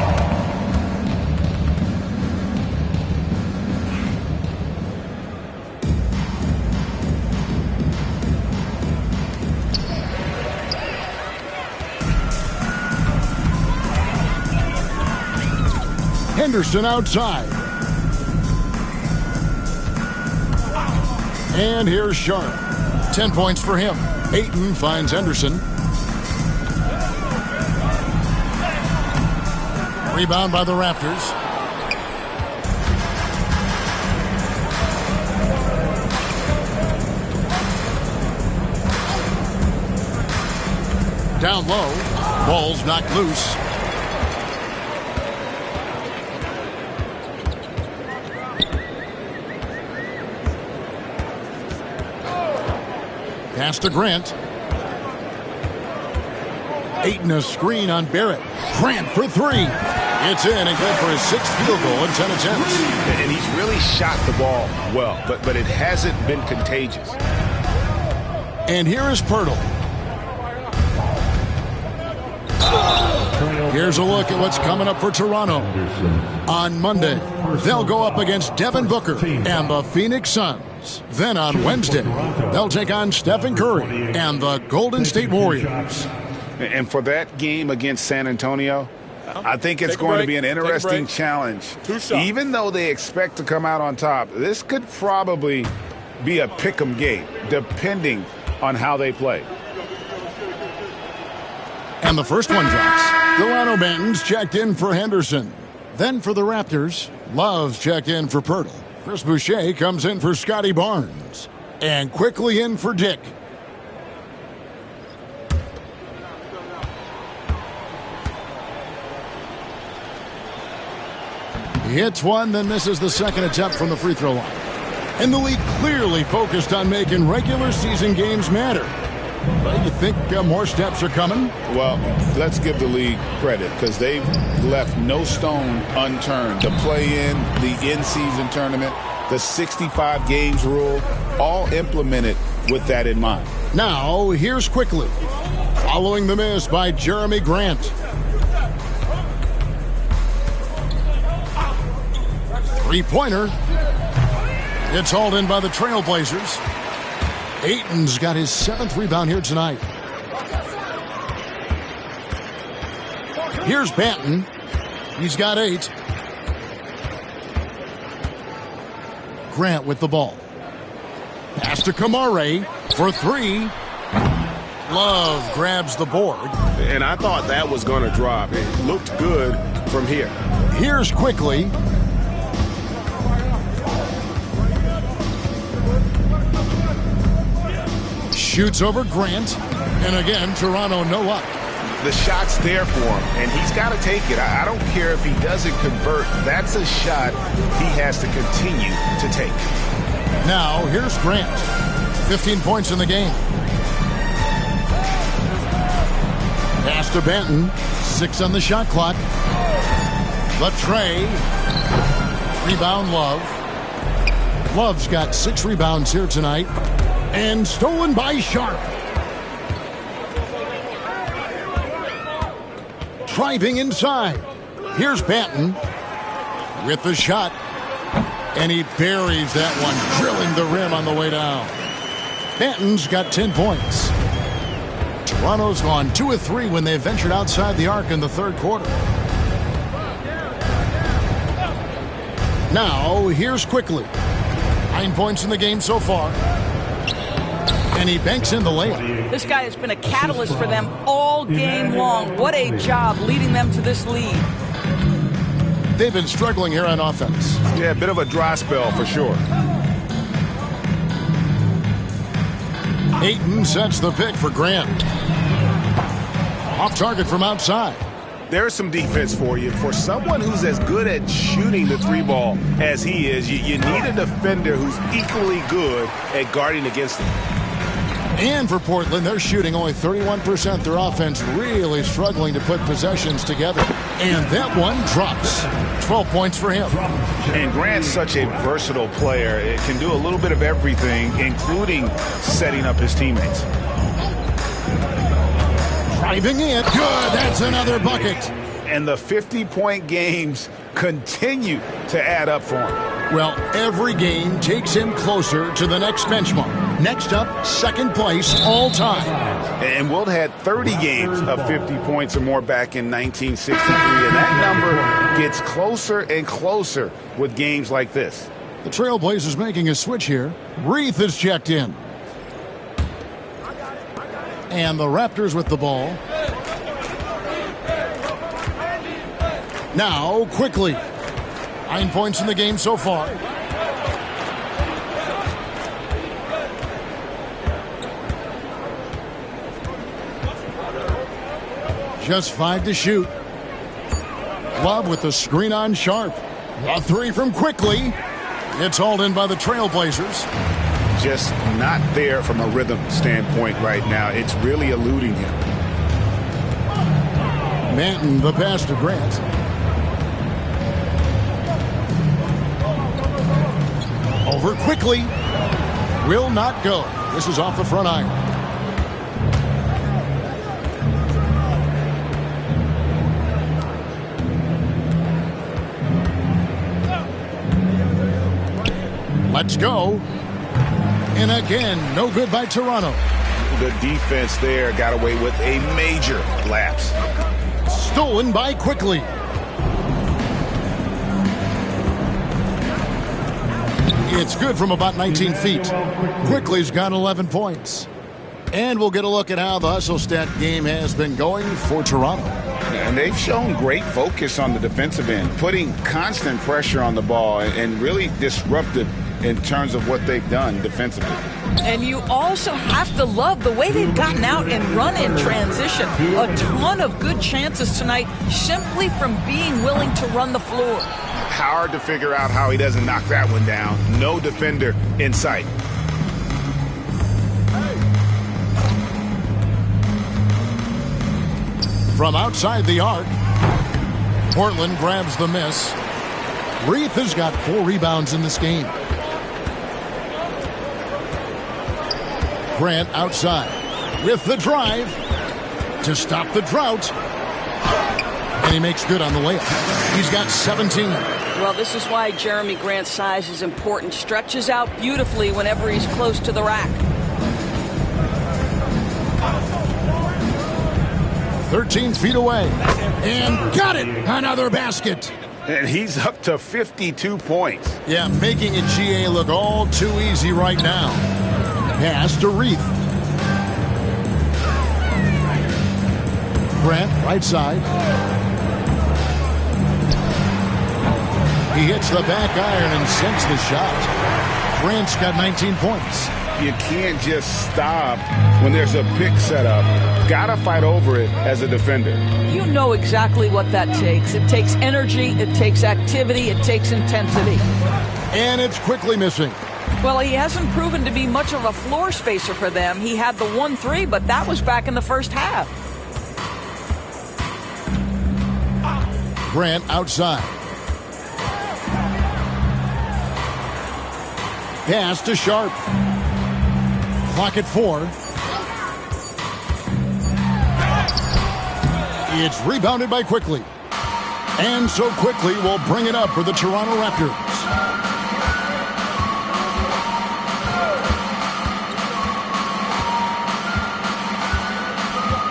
F: Henderson outside. And here's Sharp. 10 points for him. Ayton finds Henderson. Rebound by the Raptors. Down low. Ball's knocked loose. Pass to Grant. Ayton a screen on Barrett. Grant for 3. It's in and good for his 6th field goal in 10 attempts.
H: And he's really shot the ball well, but it hasn't been contagious.
F: And here is Pirtle. Here's a look at what's coming up for Toronto. On Monday, they'll go up against Devin Booker and the Phoenix Suns. Then on Wednesday, they'll take on Stephen Curry and the Golden State Warriors.
H: And for that game against San Antonio, I think it's going to be an interesting challenge. Even though they expect to come out on top, this could probably be a pick-em game, depending on how they play.
F: And the first one drops. Delano Banton's checked in for Henderson. Then for the Raptors, Love's checked in for Pirtle. Chris Boucher comes in for Scotty Barnes. And quickly in for Dick. He hits one, then misses the second attempt from the free throw line. And the league clearly focused on making regular season games matter. But you think more steps are coming?
I: Well, let's give the league credit because they've left no stone unturned. The play-in, the in-season tournament, the 65 games rule, all implemented with that in mind.
F: Now, here's quickly. Following the miss by Jeremy Grant. Three-pointer. It's hauled in by the Trailblazers. Ayton's got his 7th rebound here tonight. Here's Banton. He's got 8. Grant with the ball. Pass to Kamare for 3. Love grabs the board.
K: And I thought that was going to drop. It looked good from here.
F: Here's quickly. Shoots over Grant. And again, Toronto no luck.
H: The shot's there for him, and he's got to take it. I don't care if he doesn't convert. That's a shot he has to continue to take.
F: Now, here's Grant. 15 points in the game. Pass to Banton. 6 on the shot clock. The tray. Rebound, Love. Love's got 6 rebounds here tonight. And stolen by Sharp. Driving inside. Here's Banton with the shot. And he buries that one, drilling the rim on the way down. Banton's got 10 points. Toronto's gone 2 of 3 when they ventured outside the arc in the third quarter. Now, here's quickly. 9 points in the game so far. And he banks in the layup.
L: This guy has been a catalyst for them all game long. What a job leading them to this lead.
F: They've been struggling here on offense.
K: Yeah, a bit of a dry spell for sure.
F: Ayton sets the pick for Grant. Off target from outside.
K: There's some defense for you. For someone who's as good at shooting the 3-ball as he is, you need a defender who's equally good at guarding against him.
F: And for Portland, they're shooting only 31%. Their offense really struggling to put possessions together. And that one drops. 12 points for him.
H: And Grant's such a versatile player. It can do a little bit of everything, including setting up his teammates.
F: Driving in. Good. That's another bucket.
H: And the 50-point games continue to add up for him.
F: Well, every game takes him closer to the next benchmark. Next up, second place all time.
H: And Wilt had 30 games of 50 points or more back in 1963. And that number gets closer and closer with games like this.
F: The Trailblazers making a switch here. Reith is checked in. And the Raptors with the ball. Now, quickly. 9 points in the game so far. Just 5 to shoot. Love with the screen on Sharp. A 3 from quickly. It's hauled in by the Trailblazers.
H: Just not there from a rhythm standpoint right now. It's really eluding him.
F: Banton, the pass to Grant. Over quickly. Will not go. This is off the front iron. Let's go. And again, no good by Toronto.
H: The defense there got away with a major lapse.
F: Stolen by quickly. It's good from about 19 feet. Quickly's got 11 points. And we'll get a look at how the hustle stat game has been going for Toronto.
H: And they've shown great focus on the defensive end, putting constant pressure on the ball and really disruptive in terms of what they've done defensively.
L: And you also have to love the way they've gotten out and run in transition. A ton of good chances tonight simply from being willing to run the floor.
H: Hard to figure out how he doesn't knock that one down. No defender in sight.
F: From outside the arc, Portland grabs the miss. Reith has got 4 rebounds in this game. Grant outside with the drive to stop the drought. And he makes good on the layup. He's got 17.
L: Well, this is why Jeremy Grant's size is important. Stretches out beautifully whenever he's close to the rack.
F: 13 feet away. And got it! Another basket.
H: And he's up to 52 points.
F: Yeah, making it GA look all too easy right now. Pass to Reith. Grant, right side. He hits the back iron and sinks the shot. Grant's got 19 points.
H: You can't just stop when there's a pick set up. Gotta fight over it as a defender.
L: You know exactly what that takes. It takes energy, it takes activity, it takes intensity.
F: And it's quickly missing.
L: Well, he hasn't proven to be much of a floor spacer for them. He had the 1-3, but that was back in the first half.
F: Grant outside. Pass to Sharp. Clock at 4. It's rebounded by Quickly. And so Quickly will bring it up for the Toronto Raptors.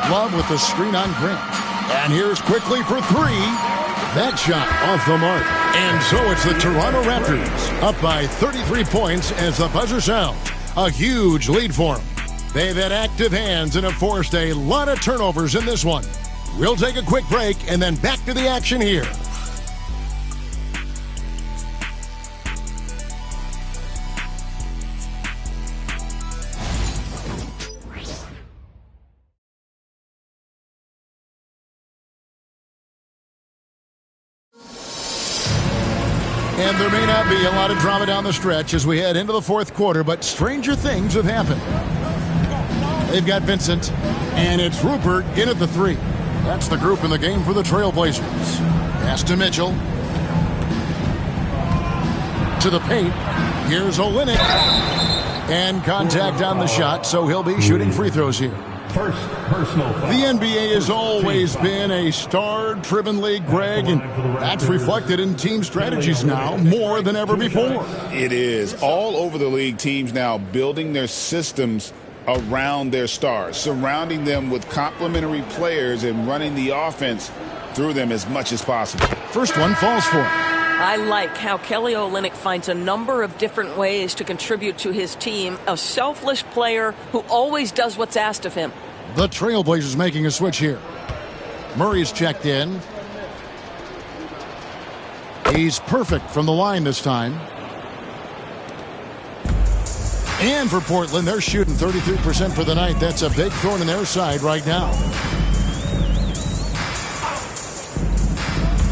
F: Love with the screen on Grant. And here's Quickly for 3. That shot off the mark. And so it's the Toronto Raptors up by 33 points as the buzzer sounds. A huge lead for them. They've had active hands and have forced a lot of turnovers in this one. We'll take a quick break and then back to the action here. And there may not be a lot of drama down the stretch as we head into the fourth quarter, but stranger things have happened. They've got Vincent, and it's Rupert in at the 3. That's the group in the game for the Trailblazers. Pass to Mitchell. To the paint. Here's Olynyk. And contact on the shot, so he'll be shooting free throws here.
C: First personal foul.
F: The NBA has always been a star-driven league, Greg, and that's reflected in team strategies now more than ever before.
H: It is. All over the league, teams now building their systems around their stars, surrounding them with complementary players and running the offense through them as much as possible.
F: First one falls for him.
G: I like how Kelly Olynyk finds a number of different ways to contribute to his team. A selfless player who always does what's asked of him.
F: The Trailblazers making a switch here. Murray's checked in. He's perfect from the line this time. And for Portland, they're shooting 33% for the night. That's a big thorn in their side right now.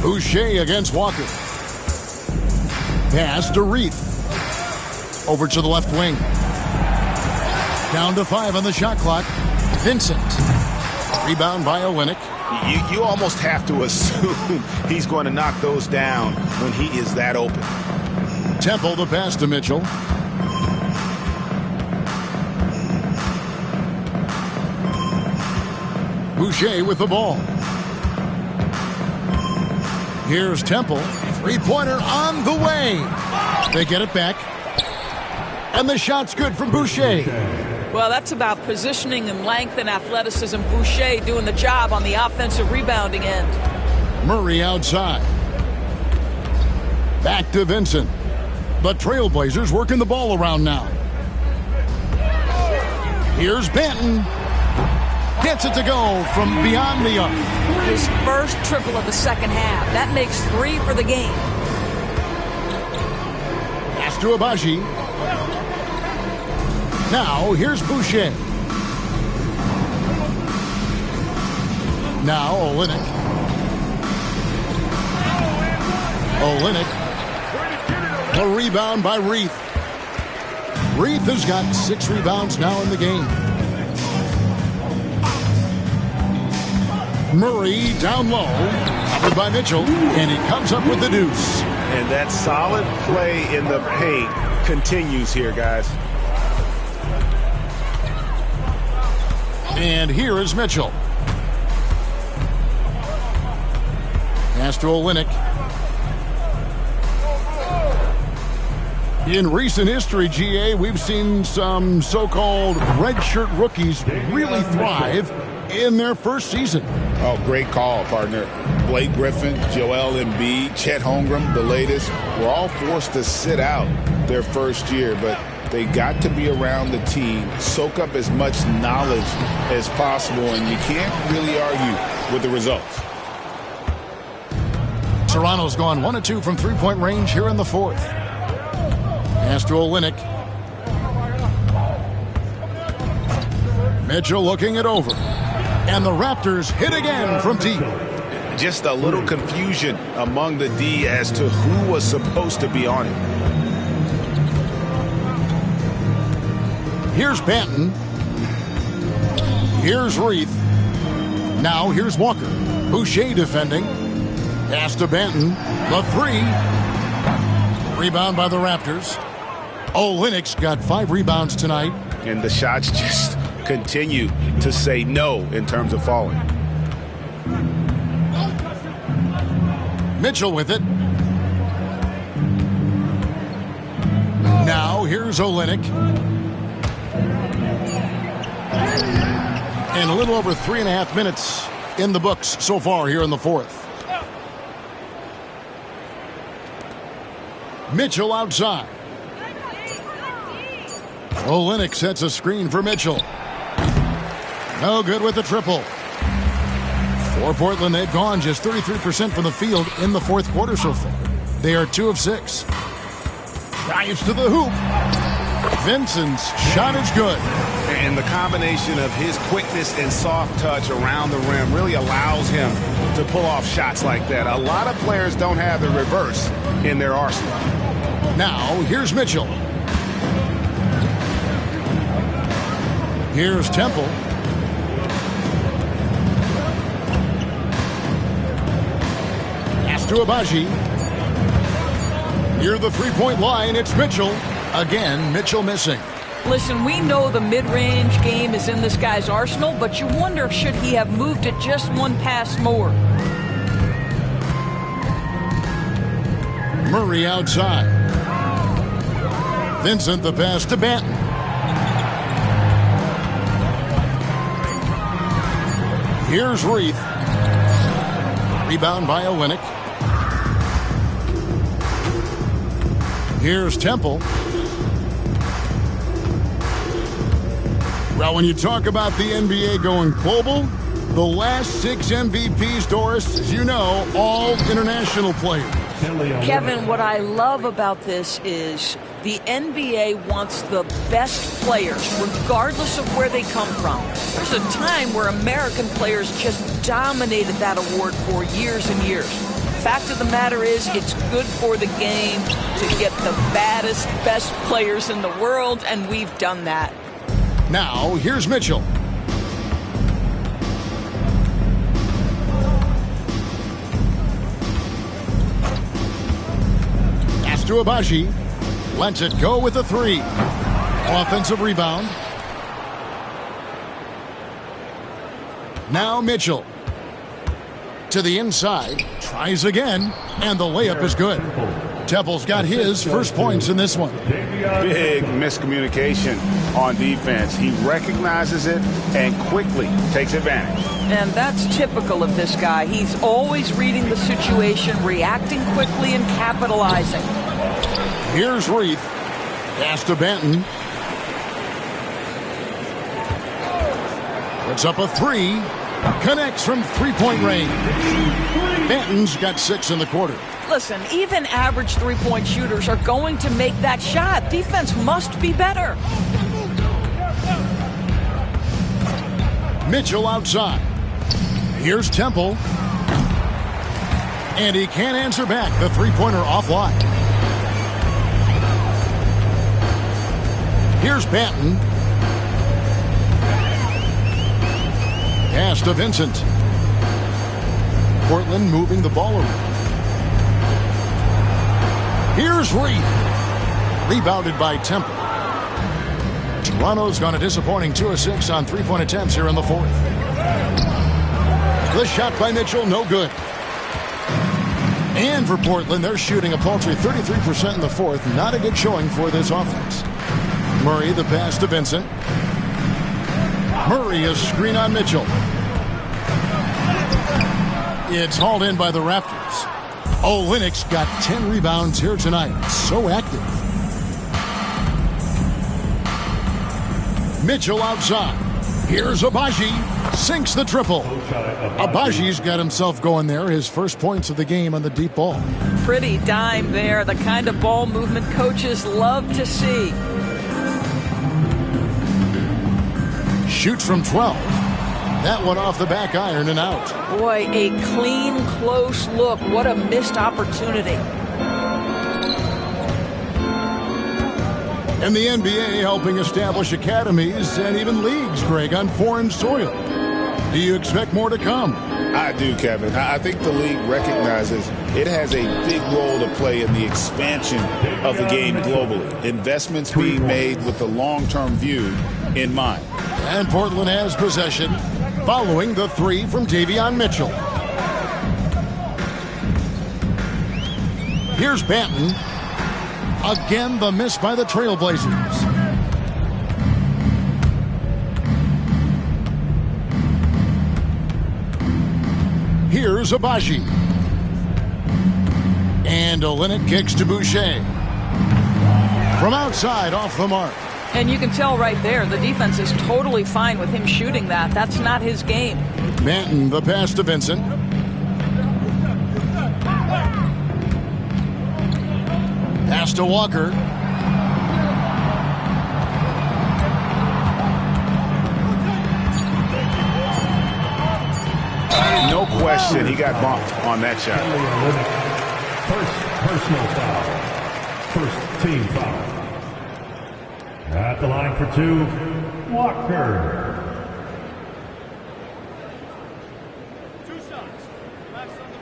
F: Boucher against Walker. Pass to Reith. Over to the left wing. Down to 5 on the shot clock. Vincent. Rebound by Olynyk.
H: You almost have to assume he's going to knock those down when he is that open.
F: Temple the pass to Mitchell. Boucher with the ball. Here's Temple. Three-pointer on the way. They get it back. And the shot's good from Boucher.
L: Well, that's about positioning and length and athleticism. Boucher doing the job on the offensive rebounding end.
F: Murray outside. Back to Vincent. The Trailblazers working the ball around now. Here's Benton. Gets it to go from beyond the arc.
L: His first triple of the second half. That makes 3 for the game.
F: Pass to Abaji. Now, here's Boucher. Now, Olynyk. A rebound by Reith. Reith has got 6 rebounds now in the game. Murray down low, covered by Mitchell, and he comes up with the deuce.
K: And that solid play in the paint continues here, guys.
F: And here is Mitchell. Pass to Olynyk. In recent history, GA, we've seen some so-called redshirt rookies really thrive in their first season.
I: Oh, great call, partner. Blake Griffin, Joel Embiid, Chet Holmgren, the latest, were all forced to sit out their first year, but they got to be around the team, soak up as much knowledge as possible, and you can't really argue with the results.
F: Toronto's gone 1 of 2 from three-point range here in the fourth. Pass to Olynyk. Mitchell looking it over. And the Raptors hit again from deep.
K: Just a little confusion among the D as to who was supposed to be on it.
F: Here's Banton. Here's Reith. Now here's Walker. Boucher defending. Pass to Banton. The 3. Rebound by the Raptors. Olynyk's got 5 rebounds tonight.
K: And the shots just continue to say no in terms of falling.
F: Mitchell with it. Now here's Olynyk. And a little over 3.5 minutes in the books so far here in the fourth. Mitchell outside. Olynyk sets a screen for Mitchell. No good with the triple. For Portland, they've gone just 33% from the field in the fourth quarter so far. They are 2 of 6. Drives to the hoop. Vincent's shot is good.
K: And the combination of his quickness and soft touch around the rim really allows him to pull off shots like that. A lot of players don't have the reverse in their arsenal.
F: Now, here's Mitchell. Here's Temple. Pass to Abaji. Near the three-point line, it's Mitchell. Again, Mitchell missing.
L: Listen, we know the mid-range game is in this guy's arsenal, but you wonder, should he have moved it just one pass more?
F: Murray outside. Vincent the pass to Banton. Here's Reith. Rebound by Olynyk. Here's Temple. Well, when you talk about the NBA going global, the last 6 MVPs, Doris, as you know, all international players.
L: Kevin, what I love about this is the NBA wants the best players, regardless of where they come from. There's a time where American players just dominated that award for years and years. Fact of the matter is, it's good for the game to get the baddest, best players in the world, and we've done that.
F: Now, here's Mitchell. Pass to Abaji. Lets it go with the 3. Offensive rebound. Now Mitchell. To the inside. Tries again. And the layup is good. Temple's got his first points in this one.
K: Big miscommunication on defense. He recognizes it and quickly takes advantage.
L: And that's typical of this guy. He's always reading the situation, reacting quickly, and capitalizing.
F: Here's Reith. Pass to Banton. Puts up a three. Connects from three-point range. Banton's got 6 in the quarter.
L: Listen, even average three-point shooters are going to make that shot. Defense must be better.
F: Mitchell outside. Here's Temple. And he can't answer back. The three-pointer offline. Here's Banton. Pass to Vincent. Portland moving the ball around. Here's Reed. Rebounded by Temple. Toronto's gone a disappointing 2 of 6 on three-point attempts here in the fourth. The shot by Mitchell, no good. And for Portland, they're shooting a paltry 33% in the fourth. Not a good showing for this offense. Murray, the pass to Vincent. Murray, a screen on Mitchell. It's hauled in by the Raptors. Olynyk's got 10 rebounds here tonight. So active. Mitchell outside. Here's Abaji. Sinks the triple. Abaji's got himself going there. His first points of the game on the deep ball.
L: Pretty dime there. The kind of ball movement coaches love to see.
F: Shoots from 12. That one off the back iron and out.
L: Boy, a clean, close look. What a missed opportunity.
F: And the NBA helping establish academies and even leagues, Greg, on foreign soil. Do you expect more to come?
I: I do, Kevin. I think the league recognizes it has a big role to play in the expansion of the game globally. Investments being made with the long-term view in mind.
F: And Portland has possession following the three from Davion Mitchell. Here's Banton. Again, the miss by the Trailblazers. Here's Abaji. And Olynyk kicks to Boucher. From outside, off the mark.
L: And you can tell right there, the defense is totally fine with him shooting that. That's not his game.
F: Banton, the pass to Vincent. Pass to Walker.
H: No question, he got bumped on that shot.
C: First personal foul. First team foul. At the line for 2, Walker.
J: 2 shots. Max on the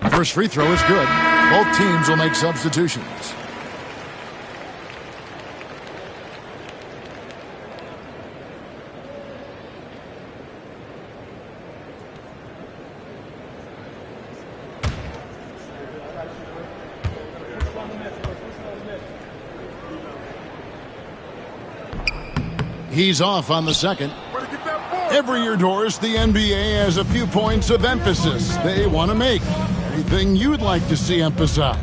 J: first.
F: First free throw is good. Both teams will make substitutions. He's off on the second. Every year, Doris, the NBA has a few points of emphasis they want to make. Anything you'd like to see emphasized?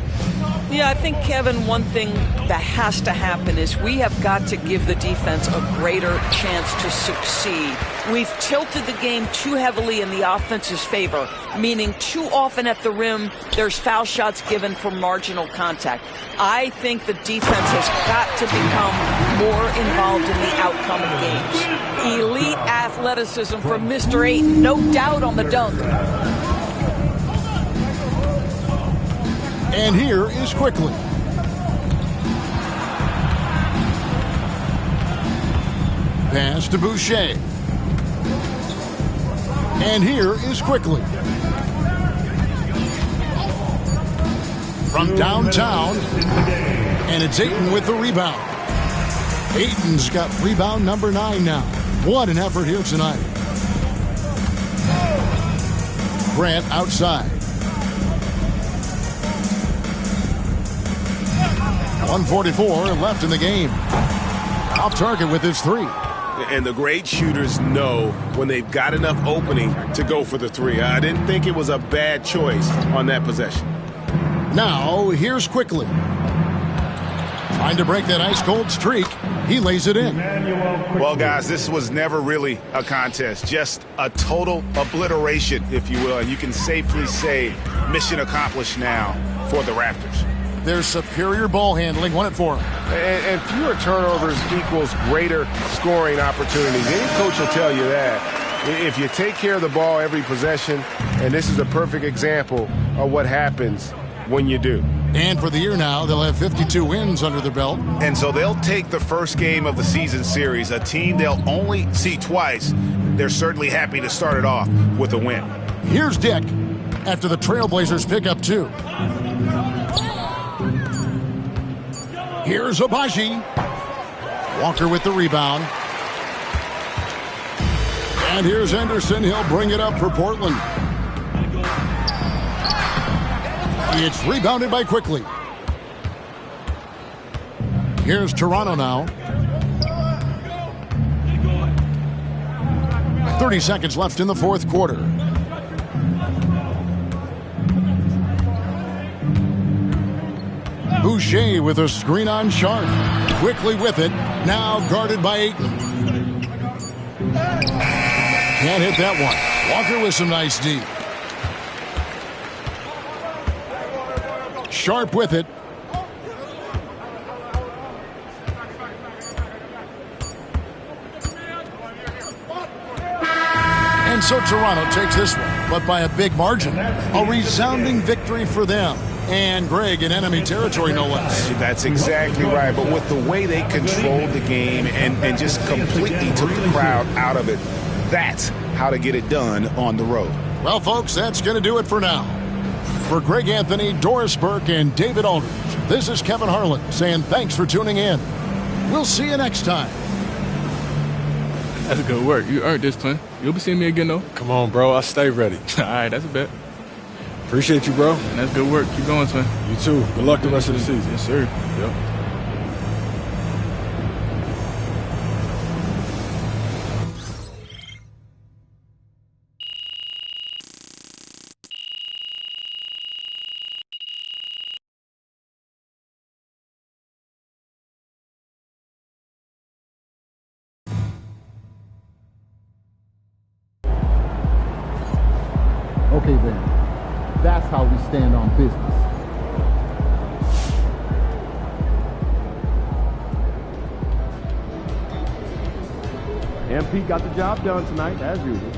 L: Yeah, I think, Kevin, one thing that has to happen is we have got to give the defense a greater chance to succeed. We've tilted the game too heavily in the offense's favor, meaning too often at the rim, there's foul shots given for marginal contact. I think the defense has got to become more involved in the outcome of games. Elite athleticism from Mr. Ayton, no doubt on the dunk.
F: And here is Quickly. Pass to Boucher. And here is Quickly. From downtown. And it's Ayton with the rebound. Ayton's got rebound number 9 now. What an effort here tonight. Grant outside. 1:44 left in the game. Off target with his 3.
K: And the great shooters know when they've got enough opening to go for the 3. I didn't think it was a bad choice on that possession.
F: Now, here's Quickly. Trying to break that ice-cold streak. He lays it in.
H: Well, guys, this was never really a contest. Just a total obliteration, if you will. And you can safely say mission accomplished now for the Raptors.
F: Their superior ball handling won it for them.
K: And fewer turnovers equals greater scoring opportunities. Any coach will tell you that. If you take care of the ball every possession, and this is a perfect example of what happens when you do.
F: And for the year now, they'll have 52 wins under their belt.
H: And so they'll take the first game of the season series, a team they'll only see twice. They're certainly happy to start it off with a win.
F: Here's Dick after the Trailblazers pick up 2. Here's Abaji. Walker with the rebound. And here's Anderson. He'll bring it up for Portland. It's rebounded by Quickly. Here's Toronto now. 30 seconds left in the fourth quarter. Boucher with a screen on Sharp. Quickly with it. Now guarded by Ayton. Can't hit that one. Walker with some nice D. Sharp with it. And so Toronto takes this one, but by a big margin. A resounding victory for them. And Greg in enemy territory, no less.
H: That's exactly right. But with the way they controlled the game and just completely took the crowd out of it, that's how to get it done on the road.
F: Well, folks, that's going to do it for now. For Greg Anthony, Doris Burke, and David Aldridge, this is Kevin Harlan saying thanks for tuning in. We'll see you next time.
D: That's good work. You earned this, Clint. You'll be seeing me again, though.
E: Come on, bro. I stay ready.
D: All right, that's a bet.
E: Appreciate you, bro.
D: And that's good work. Keep going, Twin.
E: You too. Good luck the rest of the season.
D: Yes, sir. Yep.
B: Okay then, that's how we stand on business.
P: MP got the job done tonight, as usual.